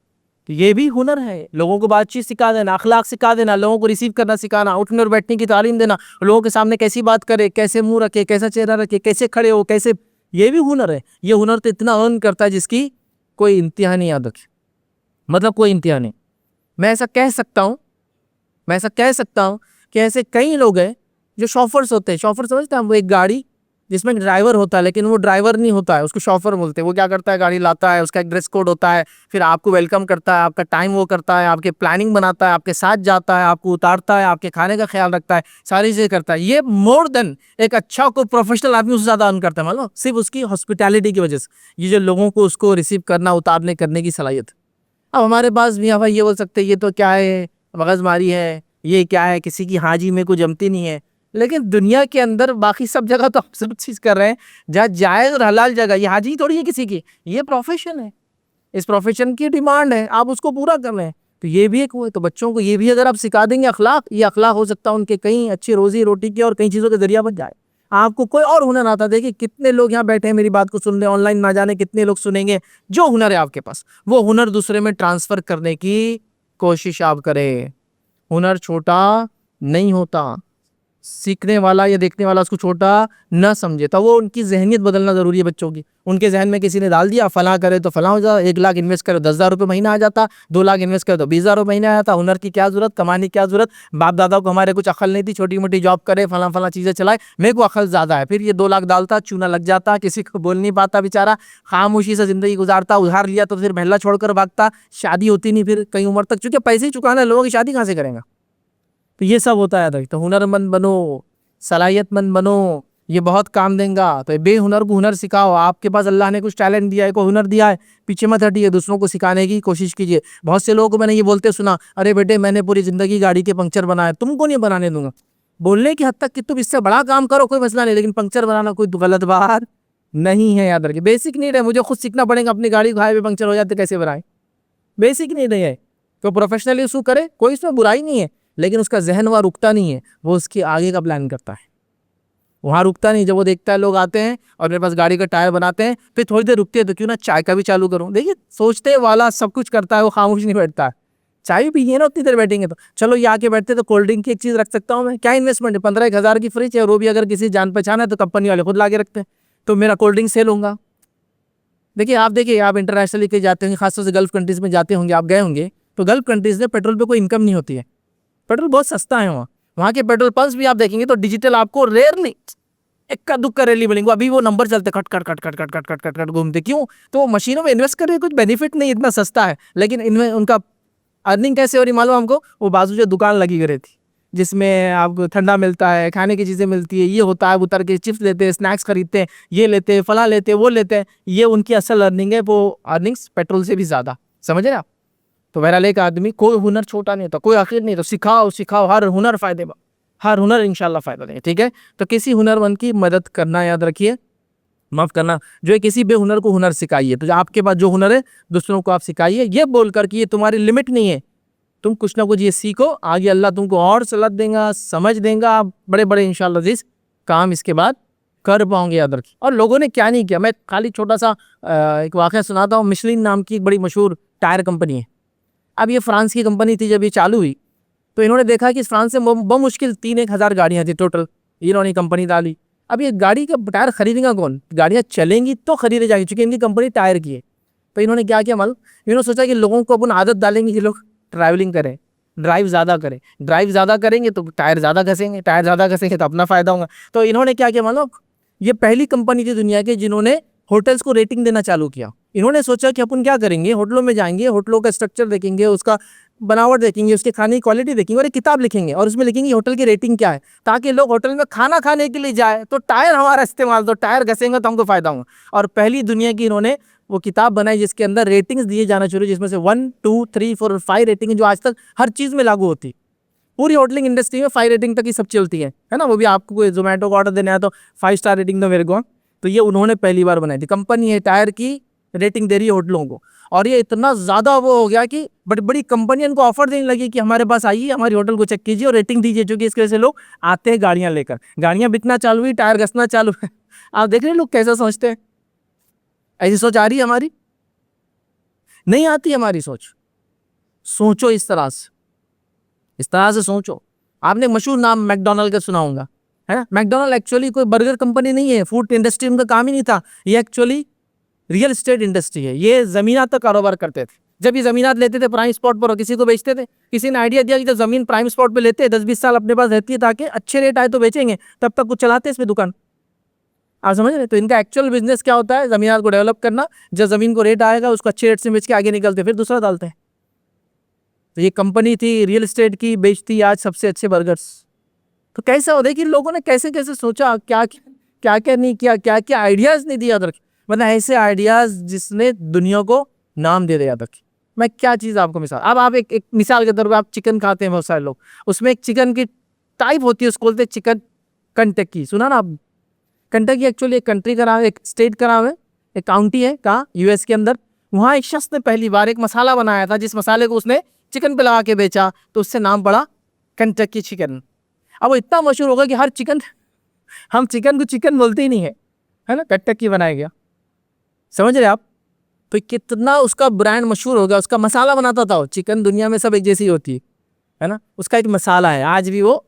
A: تو یہ بھی ہنر ہے, لوگوں کو بات چیت سکھا دینا, اخلاق سکھا دینا, لوگوں کو ریسیو کرنا سکھانا, اٹھنے اور بیٹھنے کی تعلیم دینا, لوگوں کے سامنے کیسی بات کرے, کیسے منہ رکھے, کیسا چہرہ رکھے, کیسے کھڑے ہو, کیسے, یہ بھی ہنر ہے. یہ ہنر تو اتنا ارن کرتا ہے جس کی کوئی انتہا نہیں. یاد رکھے, مطلب کوئی انتہا نہیں. میں ایسا کہہ سکتا ہوں کہ ایسے کئی لوگ ہیں جو شوفرز ہوتے ہیں. شوفر سمجھتے ہیں, وہ ایک گاڑی جس میں ڈرائیور ہوتا ہے, لیکن وہ ڈرائیور نہیں ہوتا ہے, اس کو شوفر بولتے ہیں. وہ کیا کرتا ہے, گاڑی لاتا ہے, اس کا ایک ڈریس کوڈ ہوتا ہے, پھر آپ کو ویلکم کرتا ہے, آپ کا ٹائم وہ کرتا ہے, آپ کے پلاننگ بناتا ہے, آپ کے ساتھ جاتا ہے, آپ کو اتارتا ہے, آپ کے کھانے کا خیال رکھتا ہے, ساری چیزیں کرتا ہے. یہ مور دین ایک اچھا کوئی پروفیشنل آدمی اس سے زیادہ ارن کرتا ہے, معلوم, صرف اس کی ہاسپٹیلٹی کی وجہ سے. یہ جو لوگوں کو اس کو ریسیو کرنا, اتارنے کرنے کی صلاحیت. اب ہمارے پاس بھی ہم یہ بول سکتے ہیں یہ تو کیا ہے, مغز ماری ہے, یہ کیا ہے, کسی کی حاجی میں کوئی جمتی نہیں ہے. لیکن دنیا کے اندر باقی سب جگہ تو ہم سب چیز کر رہے ہیں جہاں جائز اور حلال جگہ. یہ حاجی تھوڑی ہے کسی کی, یہ پروفیشن ہے, اس پروفیشن کی ڈیمانڈ ہے, آپ اس کو پورا کر رہے ہیں. تو یہ بھی ایک وہ ہے. تو بچوں کو یہ بھی اگر آپ سکھا دیں گے اخلاق, یہ اخلاق ہو سکتا ہے ان کے کہیں اچھی روزی روٹی کے اور کئی چیزوں کے ذریعہ بن جائے. آپ کو کوئی اور ہنر آتا, دیکھیں کتنے لوگ یہاں بیٹھے ہیں میری بات کو سن رہے ہیں, آن لائن نہ جانے کتنے لوگ سنیں گے. جو ہنر ہے آپ کے پاس, وہ ہنر دوسرے میں ٹرانسفر کرنے کی کوشش آپ کریں. ہنر چھوٹا نہیں ہوتا, سیکھنے والا یا دیکھنے والا اس کو چھوٹا نہ سمجھے. تو وہ ان کی ذہنیت بدلنا ضروری ہے بچوں کی. ان کے ذہن میں کسی نے ڈال دیا فلاں کرے تو فلاں ہو جاتا, 1 لاکھ انویسٹ کرے 10,000 روپے مہینہ آ جاتا, 2 لاکھ انویسٹ کرے تو 20,000 روپے مہینہ آ جاتا. ہنر کی کیا ضرورت, کمانے کی کیا ضرورت. باپ دادا کو ہمارے کچھ عقل نہیں تھی, چھوٹی موٹی جاب کرے, فلاں فلاں چیزیں چلائے, میرے کو عقل زیادہ ہے. پھر یہ 2 لاکھ ڈالتا, چونا لگ جاتا, کسی کو بول نہیں پاتا بیچارہ, خاموشی سے زندگی گزارتا. ادھار لیا تو پھر محلہ چھوڑ کر بھاگتا, شادی ہوتی نہیں پھر کئی عمر تک, چونکہ پیسے ہی چکانا ہے, لوگوں کی شادی کہاں سے کریں گا. تو یہ سب ہوتا ہے. تو ہنر مند بنو, صلاحیت مند بنو, یہ بہت کام دیں گا. تو بے ہنر کو ہنر سکھاؤ. آپ کے پاس اللہ نے کچھ ٹیلنٹ دیا ہے, کوئی ہنر دیا ہے, پیچھے مت ہٹیے, دوسروں کو سکھانے کی کوشش کیجیے. بہت سے لوگوں کو میں نے یہ بولتے سنا, ارے بیٹے میں نے پوری زندگی گاڑی کے پنکچر بنائے, تم کو نہیں بنانے دوں گا. بولنے کی حد تک کہ تم اس سے بڑا کام کرو کوئی مسئلہ نہیں, لیکن پنکچر بنانا کوئی غلط بات نہیں ہے. یاد رکھیے, بیسک نیڈ ہے. مجھے خود سیکھنا پڑے گا, اپنی گاڑی کھائے ہوئے پنکچر ہو جاتے کیسے بنائیں, بیسک نیڈ ہے. تو پروفیشنلی اس کو کرے, کوئی اس میں برائی نہیں ہے, لیکن اس کا ذہن وہاں رکتا نہیں ہے, وہ اس کی آگے کا پلان کرتا ہے. وہاں رکتا نہیں. جب وہ دیکھتا ہے لوگ آتے ہیں اور میرے پاس گاڑی کا ٹائر بناتے ہیں, پھر تھوڑی دیر رکتے ہیں, تو کیوں نہ چائے کا بھی چالو کروں. دیکھیے سوچتے والا سب کچھ کرتا ہے, وہ خاموش نہیں بیٹھتا ہے. چائے بھی پیئے نا, اتنی دیر بیٹھیں گے تو چلو یہ آ کے بیٹھتے تو کولڈ ڈرنک کی ایک چیز رکھ سکتا ہوں میں, کیا انویسٹمنٹ ہے, 15,000 کی فریج ہے, وہ بھی اگر کسی جان پہچان ہے تو کمپنی والے خود لا کے رکھتے ہیں, تو میرا کولڈ ڈرنک سیل ہوگا. دیکھیے آپ انٹرنیشنلی کہیں جاتے ہوں گے, خاص طور سے گلف کنٹریز میں جاتے ہوں گے, آپ گئے ہوں گے, تو گلف کنٹریز میں پیٹرول پہ کوئی انکم نہیں ہوتی ہے. پیٹرول بہت سستا ہے وہاں کے پیٹرول پمپس بھی آپ دیکھیں گے تو ڈیجیٹل, آپ کو ریئرلی ایک کا دکھ کا ریلی ملیں گے. ابھی وہ نمبر چلتے کٹ کٹ کٹ کٹ کٹ کٹ کٹ کٹ کٹ گھومتے, کیوں, تو مشینوں میں انویسٹ کرنے کچھ بینیفٹ نہیں, اتنا سستا ہے. لیکن ان میں ان کا ارننگ کیسے ہو رہی معلوم ہم کو, وہ بازو جو دکان لگی ہوئی رہتی جس میں آپ کو ٹھنڈا ملتا ہے, کھانے کی چیزیں ملتی ہے, یہ ہوتا ہے, اتر کے چپس لیتے ہیں, اسنیکس خریدتے ہیں, یہ لیتے ہیں, فلاں لیتے ہیں, وہ لیتے ہیں, یہ ان کی اصل ارننگ ہے. وہ ارننگس پیٹرول سے بھی زیادہ, سمجھ رہے آپ. تو بہرحال ایک آدمی کوئی ہنر چھوٹا نہیں ہوتا, کوئی آخر نہیں, تو سکھاؤ, ہر ہنر فائدے با, ہر ہنر انشاءاللہ فائدہ دے گا, ٹھیک ہے. تو کسی ہنرمند کی مدد کرنا یاد رکھیے, معاف کرنا, جو ہے کسی بے ہنر کو ہنر سکھائیے. تو آپ کے پاس جو ہنر ہے دوسروں کو آپ سکھائیے, یہ بول کر کہ یہ تمہاری لمٹ نہیں ہے, تم کچھ نہ کچھ یہ سیکھو, آگے اللہ تم کو اور صلت دیں گا, سمجھ دیں گا, آپ بڑے بڑے انشاءاللہ عزیز کام اس کے بعد کر پاؤں گے, یاد رکھیے. اور لوگوں نے کیا نہیں کیا, میں خالی چھوٹا سا ایک واقعہ سناتا ہوں. مشلن نام کی ایک بڑی مشہور ٹائر کمپنی ہے. اب یہ فرانس کی کمپنی تھی, جب یہ چالو ہوئی تو انہوں نے دیکھا کہ فرانس سے بمشکل 3,000 گاڑیاں تھیں ٹوٹل, انہوں نے کمپنی ڈالی. اب یہ گاڑی کا ٹائر خریدے گا کون, گاڑیاں چلیں گی تو خریدے جائیں گی, چونکہ ان کی کمپنی ٹائر کی ہے. تو انہوں نے کیا کیا معلوم, انہوں نے سوچا کہ لوگوں کو اپن عادت ڈالیں گے کہ لوگ ٹریولنگ کریں, ڈرائیو زیادہ کریں گے تو ٹائر زیادہ گھسیں گے تو اپنا فائدہ ہوگا. تو انہوں نے کیا کیا معلوم, یہ پہلی کمپنی تھی دنیا کے جنہوں نے ہوٹلز کو ریٹنگ دینا چالو کیا. انہوں نے سوچا کہ اپن کیا کریں گے, ہوٹلوں میں جائیں گے, ہوٹلوں کا اسٹرکچر دیکھیں گے, اس کا بناوٹ دیکھیں گے, اس کے کھانے کی کوالٹی دیکھیں گے, اور ایک کتاب لکھیں گے اور اس میں لکھیں گے ہوٹل کی ریٹنگ کیا ہے, تاکہ لوگ ہوٹل میں کھانا کھانے کے لیے جائے تو ٹائر ہمارا استعمال, تو ٹائر گھسیں گے تو ہم کو فائدہ ہوگا. اور پہلی دنیا کی انہوں نے وہ کتاب بنائی جس کے اندر ریٹنگز دیے جانا شروع, جس میں سے 1 2 3 4 اور 5 ریٹنگ, جو آج تک ہر چیز میں لاگو ہوتی. پوری ہوٹلنگ انڈسٹری میں 5 ریٹنگ تک ہی سب چلتی ہے نا. وہ بھی آپ کو کوئی زومیٹو کا آرڈر دینا ہے تو 5 اسٹار ریٹنگ دو میرے کو, تو یہ انہوں نے پہلی بار بنائی تھی. کمپنی ہے ٹائر کی ریٹنگ دے رہی ہے ہوٹلوں کو, اور یہ اتنا زیادہ وہ ہو گیا کہ بڑی بڑی کمپنیاں ان کو آفر دینے لگی کہ ہمارے پاس آئیے, ہماری ہوٹل کو چیک کیجیے اور ریٹنگ دیجیے, چونکہ اس کی وجہ سے لوگ آتے ہیں گاڑیاں لے کر, گاڑیاں بکنا چالو ہوئی, ٹائر گھسنا چالو ہے. آپ دیکھ رہے ہیں لوگ کیسا سوچتے ہیں, ایسی سوچ آ رہی ہے ہماری, نہیں آتی ہماری سوچ. سوچو اس طرح سے سوچو. آپ نے مشہور نام میک ڈونلڈ کا سنا ہوگا, ہے نا. میک ڈونلڈ ایکچولی کوئی برگر کمپنی نہیں ہے, فوڈ انڈسٹری ان کا کام ہی نہیں تھا, یہ ایکچولی ریئل اسٹیٹ انڈسٹری ہے. یہ زمینات کا کاروبار کرتے تھے. جب یہ زمینات لیتے تھے پرائم اسپاٹ پر اور کسی کو بیچتے تھے, کسی نے آئیڈیا دیا کہ جب زمین پرائم اسپاٹ پہ لیتے ہیں 10-20 سال اپنے پاس رہتی ہے تاکہ اچھے ریٹ آئے تو بیچیں گے, تب تک کچھ چلاتے اس میں دکان. آپ سمجھ رہے, تو ان کا ایکچوئل بزنس کیا ہوتا ہے, زمینات کو ڈیولپ کرنا, جب زمین کو ریٹ آئے گا اس کو اچھے ریٹ سے بیچ کے آگے نکلتے پھر دوسرا ڈالتے ہیں. تو یہ کمپنی تھی ریئل اسٹیٹ کی, بیچتی آج سب سے اچھے برگرز. تو کیسا ہو دیکھیے لوگوں نے کیسے کیسے سوچا, کیا کیا نہیں کیا, کیا کیا آئیڈیاز نہیں دیا, ورنہ ایسے آئیڈیاز جس نے دنیا کو نام دے دیا تک. میں کیا چیز آپ کو مثال, اب آپ ایک مثال کے طور پہ آپ چکن کھاتے ہیں بہت سارے لوگ, اس میں ایک چکن کی ٹائپ ہوتی ہے, اس کو بولتے ہیں چکن کنٹکی. سنا نا آپ, کنٹکی ایکچولی ایک کنٹری کا نام ہے, ایک اسٹیٹ کا نام ہے, ایک کاؤنٹی ہے کہاں, یو ایس کے اندر. وہاں ایک شخص نے پہلی بار ایک مسالہ بنایا تھا, جس مسالے کو اس نے چکن پہ لگا کے بیچا, تو اس سے نام پڑا کنٹکی چکن. اب وہ اتنا مشہور ہوگا کہ ہر چکن, ہم چکن کو چکن بولتے ہی نہیں ہے نا, کنٹکی بنایا گیا. سمجھ رہے آپ, تو کتنا اس کا برانڈ مشہور ہوگا. اس کا مسالہ بناتا تھا, چکن دنیا میں سب ایک جیسی ہوتی ہے نا, اس کا ایک مسالہ ہے. آج بھی وہ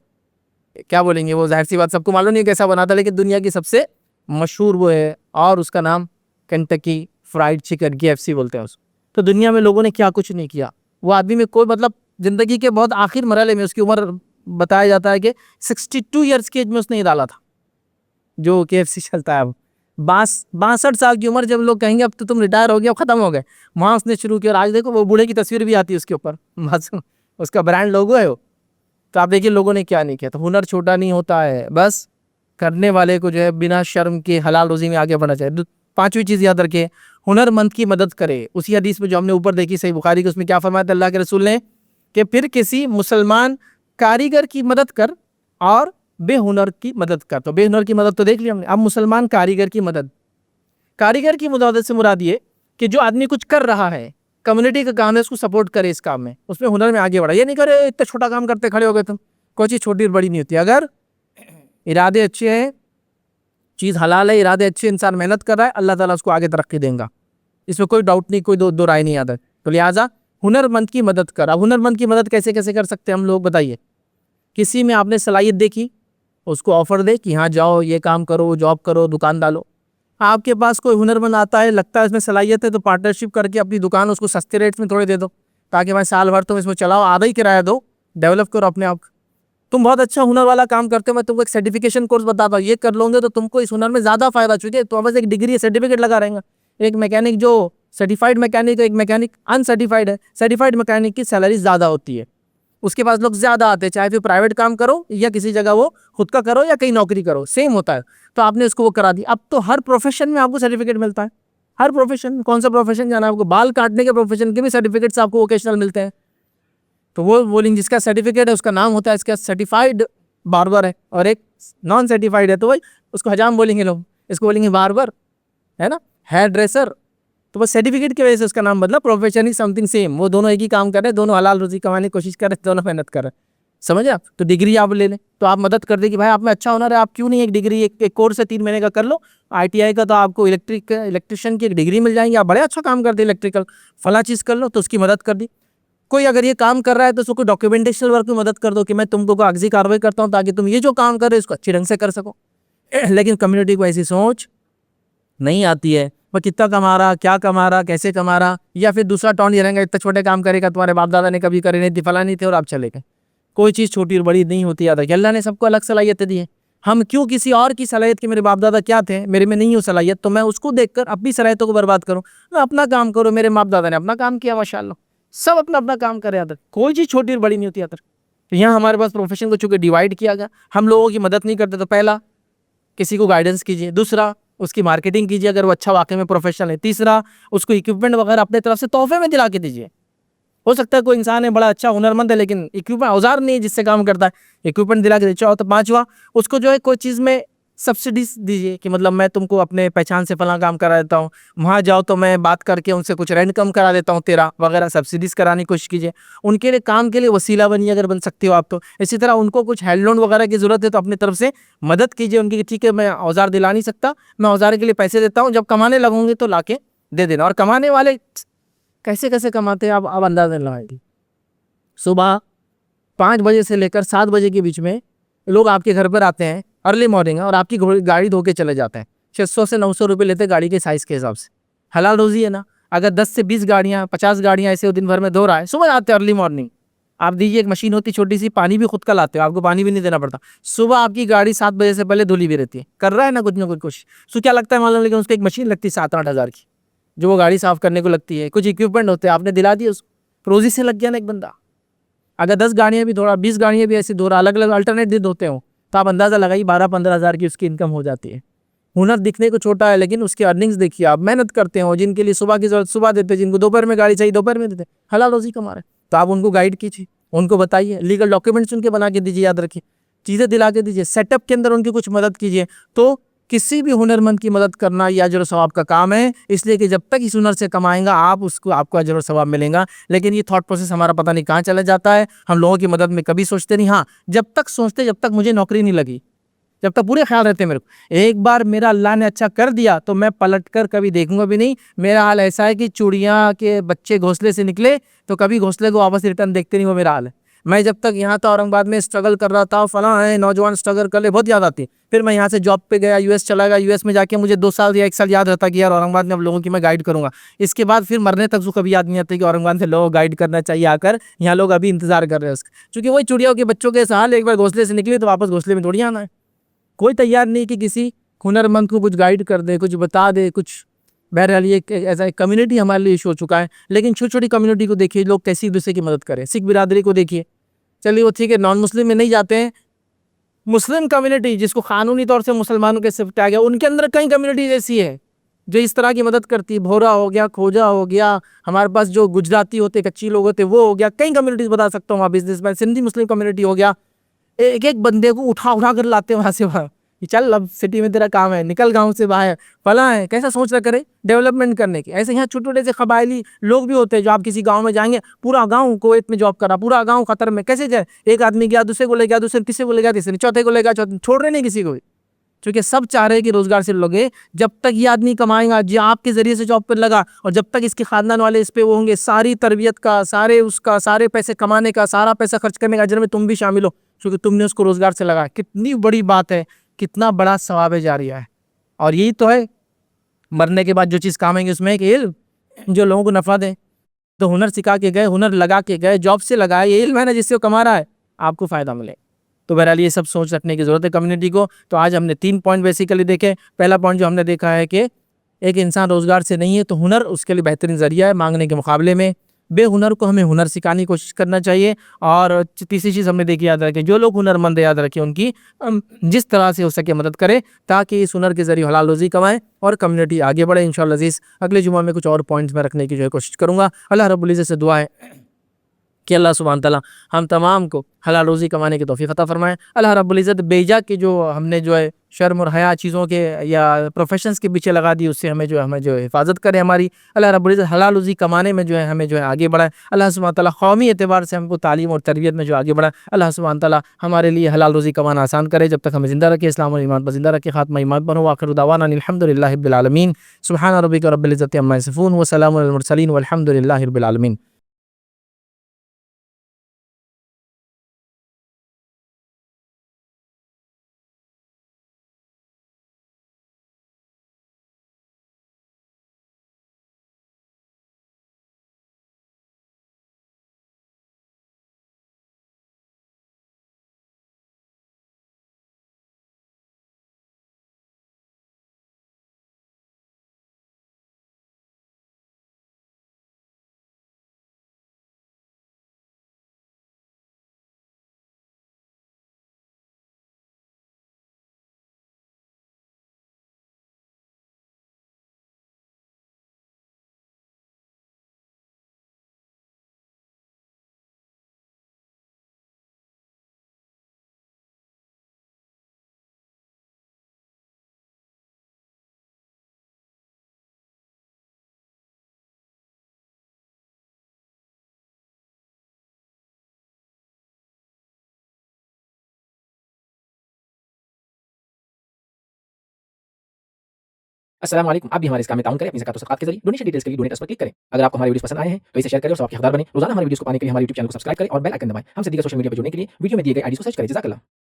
A: کیا بولیں گے, وہ ظاہر سی بات سب کو معلوم نہیں کیسا بناتا, لیکن دنیا کی سب سے مشہور وہ ہے, اور اس کا نام کنٹکی فرائیڈ چکن KFC بولتے ہیں اس. تو دنیا میں لوگوں نے کیا کچھ نہیں کیا. وہ آدمی میں کوئی مطلب زندگی کے بہت آخر مرحلے میں, اس کی عمر بتایا جاتا ہے کہ 62 ایئرس کی ایج میں اس نے یہ ڈالا تھا جو KFC چلتا ہے. اب 62 سال کی عمر, جب لوگ کہیں گے اب تو تم ریٹائر ہو گیا, اب ختم ہو گئے, وہاں اس نے شروع کیا. اور آج دیکھو وہ بوڑھے کی تصویر بھی آتی ہے اس کے اوپر, اس کا برانڈ لوگو ہے وہ. تو آپ دیکھیے لوگوں نے کیا نہیں کیا. تو ہنر چھوٹا نہیں ہوتا ہے, بس کرنے والے کو جو ہے بنا شرم کے حلال روزی میں آگے بڑھنا چاہیے. 5ویں چیز یاد رکھے, ہنر مند کی مدد کرے. اسی حدیث میں جو ہم نے اوپر دیکھی صحیح بخاری کی, اس میں کیا فرمایا تھا اللہ کے رسول نے, کہ پھر کسی مسلمان کاریگر کی مدد کر اور بے ہنر کی مدد کر. تو بے ہنر کی مدد تو دیکھ لی ہم نے. اب مسلمان کاریگر کی مدد, کاریگر کی مدد سے مراد یہ کہ جو آدمی کچھ کر رہا ہے, کمیونٹی کا کام ہے, اس کو سپورٹ کرے اس کام میں, اس میں ہنر میں آگے بڑھا. یہ نہیں کرے اتنا چھوٹا کام کرتے کھڑے ہو گئے تم, کوئی چیز چھوٹی اور بڑی نہیں ہوتی. اگر ارادے اچھے ہیں, چیز حلال ہے, ارادے اچھے, انسان محنت کر رہا ہے, اللہ تعالیٰ اس کو آگے ترقی دیں گا, اس میں کوئی ڈاؤٹ نہیں, کوئی دو رائے نہیں. آتا. تو لہٰذا ہنر مند کی مدد کر. اب ہنر مند کی مدد کیسے کیسے کر سکتے ہیں ہم لوگ, بتائیے. کسی میں آپ نے صلاحیت دیکھی, اس کو آفر دے کہ ہاں جاؤ یہ کام کرو, جاب کرو, دکان ڈالو. آپ کے پاس کوئی ہنر مند آتا ہے, لگتا ہے اس میں صلاحیت ہے, تو پارٹنرشپ کر کے اپنی دکان اس کو سستے ریٹ میں تھوڑے دے دو, تاکہ میں سال بھر تم اس میں چلاؤ, آدھا ہی کرایہ دو, ڈیولپ کرو اپنے آپ. تم بہت اچھا ہنر والا کام کرتے ہو, میں تم کو ایک سرٹیفکیشن کورس بتاتا ہوں, یہ کر لو گے تو تم کو اس ہنر میں زیادہ فائدہ, چونکہ تو بس ایک ڈگری سرٹیفکیٹ لگا رہیں گا. ایک میکینک جو سرٹیفائڈ میکینک ہے, ایک میکینک انسرٹیفائڈ ہے. سرٹیفائڈ میکینک کی سیلری زیادہ ہوتی ہے, اس کے پاس لوگ زیادہ آتے ہیں, چاہے پھر پرائیویٹ کام کرو یا کسی جگہ وہ خود کا کرو یا کہیں نوکری کرو, سیم ہوتا ہے. تو آپ نے اس کو وہ کرا دی. اب تو ہر پروفیشن میں آپ کو سرٹیفکیٹ ملتا ہے, ہر پروفیشن، کون سا پروفیشن جانا ہے آپ کو؟ بال کاٹنے کے پروفیشن کے بھی سرٹیفکیٹس آپ کو ووکیشنل ملتے ہیں. تو وہ بولیں جس کا سرٹیفکیٹ ہے اس کا نام ہوتا ہے اس کا سرٹیفائڈ باربر ہے, اور ایک نان سرٹیفائڈ ہے تو وہی اس کو حجام بولیں گے لوگ, اس کو بولیں گے باربر, ہے نا, ہیئر ڈریسر. تو بس سرٹیفکیٹ کی وجہ سے اس کا نام بدلا, پروفیشن ہی سم تھنگ سیم, وہ دونوں ایک ہی کام کر رہے ہیں, دونوں حلال روزی کمانے کی کوشش کر رہے ہیں, دونوں محنت کر رہے ہیں, سمجھے آپ؟ تو ڈگری آپ لے لیں تو آپ مدد کر دیں کہ بھائی آپ میں اچھا ہنر ہے, آپ کیوں نہیں ایک ڈگری ایک کورس ہے 3 مہینے کا کر لو, ITI کا تو آپ کو الیکٹریشین کی ایک ڈگری مل جائیں گی, آپ بڑے اچھا کام کرتے ہیں الیکٹریکل فلاں چیز کر لو, تو اس کی مدد کر دی. کوئی اگر یہ کام کر رہا ہے تو اس کو ڈاکیومنٹیشن ورک میں مدد کر دو کہ میں تم کو کاغذی کاروائی کرتا ہوں تاکہ تم یہ جو کام کر رہے ہو اس کو اچھی ڈھنگ سے کر سکو. لیکن کمیونٹی کو ایسی سوچ نہیں آتی ہے, وہ کتنا کما رہا, کیا کما رہا, کیسے کما رہا, یا پھر دوسرا ٹون یہ رہیں گا اتنے چھوٹے کام کرے گا, تمہارے باپ دادا نے کبھی کرے نہیں تھی, فلاں نہیں تھے اور آپ چلے گئے. کوئی چیز چھوٹی اور بڑی نہیں ہوتی, یاد ہے کہ اللہ نے سب کو الگ صلاحیتیں دی ہیں. ہم کیوں کسی اور کی صلاحیت کی, میرے باپ دادا کیا تھے, میرے میں نہیں ہو صلاحیت, تو میں اس کو دیکھ کر اپنی صلاحیتوں کو برباد کروں؟ میں اپنا کام کروں, میرے باپ دادا نے اپنا کام کیا ماشاءاللہ, سب اپنا اپنا کام کرے, یاد ہے کوئی چیز چھوٹی اور بڑی نہیں ہوتی. یاد تو یہاں ہمارے پاس پروفیشن کو چونکہ ڈیوائڈ کیا گیا, ہم لوگوں کی مدد نہیں کرتے, تو پہلا کسی کو گائیڈنس کیجیے, دوسرا اس کی مارکیٹنگ کیجیے اگر وہ اچھا واقعی میں پروفیشنل ہے, تیسرا اس کو اکوپمنٹ وغیرہ اپنے طرف سے تحفے میں دلا کے دیجیے. ہو سکتا ہے کوئی انسان ہے بڑا اچھا ہنرمند ہے لیکن اکوپمنٹ اوزار نہیں ہے جس سے کام کرتا ہے, اکوپمنٹ دلا کے دیجیے. تو پانچواں اس کو جو ہے کوئی چیز میں سبسڈیز دیجیے کہ مطلب میں تم کو اپنے پہچان سے فلاں کام کرا دیتا ہوں, وہاں جاؤ تو میں بات کر کے ان سے کچھ رینٹ کم کرا دیتا ہوں تیرا وغیرہ, سبسڈیز کرانے کی کوشش کیجیے. ان کے لیے کام کے لیے وسیلہ بنیے اگر بن سکتے ہو آپ تو. اسی طرح ان کو کچھ ہینڈ لون وغیرہ کی ضرورت ہے تو اپنی طرف سے مدد کیجیے ان کی, ٹھیک ہے میں اوزار دلا نہیں سکتا, میں اوزار کے لیے پیسے دیتا ہوں, جب کمانے لگوں گے تو لا کے دے دینا. اور کمانے والے کیسے کیسے کماتے ہیں آپ اندازہ لگائیں گے. صبح 5 بجے سے لے کر 7 بجے کے بیچ میں لوگ آپ کے گھر پر آتے ہیں, ارلی مارننگ ہے, اور آپ کی گاڑی دھو کے چلے جاتے ہیں. 600 سے 900 روپے لیتے گاڑی کے سائز کے حساب سے. حلال روزی ہے نا. اگر 10 سے 20 گاڑیاں 50 گاڑیاں ایسے دن بھر میں دھو رہا ہے, صبح آتے ہیں ارلی مارننگ, آپ دیجیے ایک مشین ہوتی چھوٹی سی, پانی بھی خود کا لاتے ہو, آپ کو پانی بھی نہیں دینا پڑتا. صبح آپ کی گاڑی 7 بجے سے پہلے دھلی بھی رہتی ہے, کر رہا ہے نا کچھ نہ کچھ. سو کیا لگتا ہے معلوم, لیکن اس کو ایک مشین لگتی ہے 7-8 ہزار کی جو وہ گاڑی صاف کرنے کو لگتی ہے, کچھ اکوپمنٹ ہوتے ہیں, آپ نے دلا دیے اس کو, روزی سے لگ گیا نا ایک بندہ. اگر 10 گاڑیاں بھی دھو رہا, 20 گاڑیاں بھی ایسے دھو رہا, الگ الگ الٹرنیٹ دن دھوتے ہوں, تو آپ اندازہ لگائیے 12-15 ہزار کی اس کی انکم ہو جاتی ہے. ہنر دکھنے کو چھوٹا ہے لیکن اس کی ارننگز دیکھیے, آپ محنت کرتے ہو, جن کے لیے صبح کی ضرورت صبح دیتے, جن کو دوپہر میں گاڑی چاہیے دوپہر میں دیتے, حلال روزی کما رہے. تو آپ ان کو گائیڈ کیجیے, ان کو بتائیے, لیگل ڈاکیومنٹس ان کے بنا کے دیجیے, یاد رکھیے چیزیں دلا کے دیجیے, سیٹ اپ کے اندر ان کی کچھ مدد کیجیے. تو کسی بھی ہنرمند کی مدد کرنا یہ اجر و ثواب کا کام ہے, اس لیے کہ جب تک اس ہنر سے کمائیں گا آپ کو اجر و ثواب ملیں گا. لیکن یہ تھاٹ پروسیس ہمارا پتہ نہیں کہاں چلا جاتا ہے, ہم لوگوں کی مدد میں کبھی سوچتے نہیں. ہاں جب تک سوچتے جب تک مجھے نوکری نہیں لگی, جب تک پورے خیال رہتے میرے کو, ایک بار میرا اللہ نے اچھا کر دیا تو میں پلٹ کر کبھی دیکھوں گا بھی نہیں. میرا حال ایسا ہے کہ چڑیاں کے بچے گھونسلے سے نکلے تو کبھی گھونسلے کو واپس ریٹرن دیکھتے نہیں, وہ میرا حال ہے. میں جب تک یہاں تھا اورنگ آباد میں اسٹرگل کر رہا تھا, فلاں ہے نوجوان اسٹرگل کر لے, بہت یاد آتی. پھر میں یہاں سے جاب پہ گیا, US چلا گیا, US میں جا کے مجھے 2 سال یا 1 سال یاد رہتا کہ یار اورنگ آباد میں اب لوگوں کی میں گائیڈ کروں گا. اس کے بعد پھر مرنے تک کبھی یاد نہیں آتا کہ اورنگ آباد سے لوگوں گائیڈ کرنا چاہیے آ کر, یہاں لوگ ابھی انتظار کر رہے ہیں اس کا. چونکہ وہی چڑیوں کے بچوں کے سال, ایک بار گھونسلے سے نکلے تو واپس گھونسلے میں تھوڑی آنا ہے. کوئی تیار نہیں کہ کسی ہنرمند کو کچھ گائیڈ کر دے, کچھ بتا دے, کچھ. بہرحال یہ ایسا ایک کمیونٹی ہمارے لیے ایشو ہو چکا ہے. لیکن چھوٹی چھوٹی کمیونٹی کو دیکھیے, لوگ کیسی ایک دوسرے کی مدد کریں. سکھ برادری کو دیکھیے, چلیے وہ ٹھیک ہے نان مسلم میں نہیں جاتے ہیں, مسلم کمیونٹی جس کو قانونی طور سے مسلمانوں کے صفت آ گیا, ان کے اندر کئی کمیونٹیز ایسی ہے جو اس طرح کی مدد کرتی. بھورا ہو گیا, کھوجا ہو گیا, ہمارے پاس جو گجراتی ہوتے, کچی لوگ ہوتے, وہ ہو گیا. کئی کمیونٹیز بتا سکتا ہوں وہاں, بزنس مین, سندھی مسلم کمیونٹی ہو گیا. ایک ایک بندے کو اٹھا کر لاتے ہیں وہاں سے وہاں, چل اب سٹی میں تیرا کام ہے, نکل گاؤں سے باہر, فلاں ہے. کیسا سوچ رہا کرے ڈیولپمنٹ کرنے کی. ایسے یہاں چھوٹے چھوٹے سے قبائلی لوگ بھی ہوتے ہیں جو آپ کسی گاؤں میں جائیں گے, پورا گاؤں کویت میں جاب کرا, پورا گاؤں قطر میں, کیسے جائے؟ ایک آدمی گیا, دوسرے کو لے گیا, دوسرے تیسرے کو لے گیا, تیسرے چوتھے کو لے گیا, چھوڑ رہے نہیں کسی کو بھی, کیونکہ سب چاہ رہے ہیں کہ روزگار سے لوگے. جب تک یہ آدمی کمائے گا, جو آپ کے ذریعے سے جاب پر لگا, اور جب تک اس کے خاندان والے اس پہ وہ ہوں گے, ساری تربیت کا, سارے پیسے کمانے کا, سارا پیسہ خرچ کرنے کا اجر میں تم بھی شامل ہو, کیونکہ تم نے اس کو روزگار سے لگا. کتنی بڑی بات ہے, کتنا بڑا ثواب جاریہ ہے. اور یہی تو ہے مرنے کے بعد جو چیز کام آئیں گے اس میں ایک علم جو لوگوں کو نفع دے. تو ہنر سکھا کے گئے, ہنر لگا کے گئے, جاب سے لگائے, یہ علم ہے نا جس سے وہ کما رہا ہے, آپ کو فائدہ ملے. تو بہرحال یہ سب سوچ رکھنے کی ضرورت ہے کمیونٹی کو. تو آج ہم نے 3 پوائنٹ بیسیکلی دیکھے. پہلا پوائنٹ جو ہم نے دیکھا ہے کہ ایک انسان روزگار سے نہیں ہے تو ہنر اس کے لیے بہترین ذریعہ ہے مانگنے کے مقابلے میں. بے ہنر کو ہمیں ہنر سکھانے کی کوشش کرنا چاہیے. اور تیسری چیز ہم نے دیکھی یاد رکھیں، جو لوگ ہنر مند یاد رکھیں ان کی جس طرح سے ہو سکے مدد کرے تاکہ اس ہنر کے ذریعے حلال روزی کمائیں اور کمیونٹی آگے بڑھے. انشاءاللہ عزیز اگلے جمعہ میں کچھ اور پوائنٹس میں رکھنے کی جو ہے کوشش کروں گا. اللہ رب العزت سے دعا ہے کہ اللہ سبحانہ تعالیٰ ہم تمام کو حلال روزی کمانے کی توفیق عطا فرمائے. اللہ رب العزت بیجا کے جو ہم نے جو ہے شرم اور حیا چیزوں کے یا پروفیشنز کے پیچھے لگا دی، اس سے ہمیں جو حفاظت کرے ہماری. اللہ رب العزت حلال روزی کمانے میں جو ہے ہمیں جو ہے آگے بڑھائے. اللہ سبحانہ تعالیٰ قومی اعتبار سے ہم کو تعلیم اور تربیت میں جو آگے بڑھائے. اللہ سبحانہ تعالیٰ ہمارے لیے حلال روزی کمانا آسان کرے، جب تک ہمیں زندہ رکھے، اسلام اور ایمان پر زندہ رکھے، خاتمہ ایمان پر ہو. آخر دعوانا الحمدللہ رب العالمین. سبحان ربک رب العزت عما یصفون وسلام علی المرسلین والحمدللہ رب العالمین.
B: السلام علیکم. آپ بھی ہمارے اس کام میں تعاون کریں اپنی زکات و صدقات کے ذریعے. ڈونیشن ڈیٹیلز کے لیے ڈونیٹ پر کلک کریں. اگر آپ کو ہماری ویڈیوز پسند آئے ہیں تو اسے شیئر کریں اور ثواب کے حقدار بنیں. روزانہ ہماری ویڈیوز کو پانے کے لیے ہمارے یوٹیوب چینل کو سبسکرائب کریں اور بیل آئکن دبائیں. ہم سے دیگر سوشل میڈیا پر جڑنے کے لیے ویڈیو میں دیے گئے آئی ڈی کو سرچ کریں. جزاک اللہ.